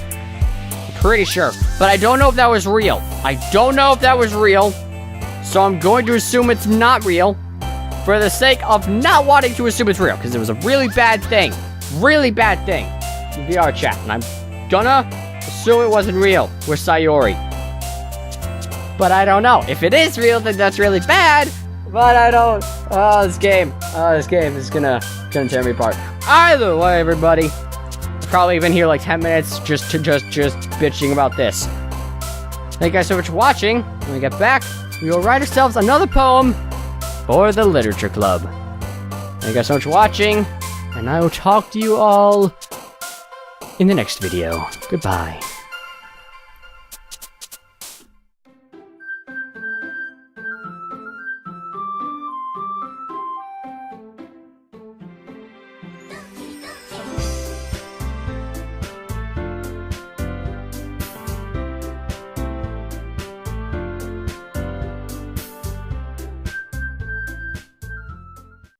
Pretty sure. But I don't know if that was real. So I'm going to assume it's not real, for the sake of not wanting to assume it's real, because it was a really bad thing in VR chat, and I'm gonna assume it wasn't real with Sayori. But I don't know. If it is real, then that's really bad, but I don't. This game is gonna tear me apart. Either way, everybody, I've probably been here like 10 minutes just bitching about this. Thank you guys so much for watching. When we get back, we will write ourselves another poem for the Literature Club. Thank you guys so much for watching, and I will talk to you all in the next video. Goodbye.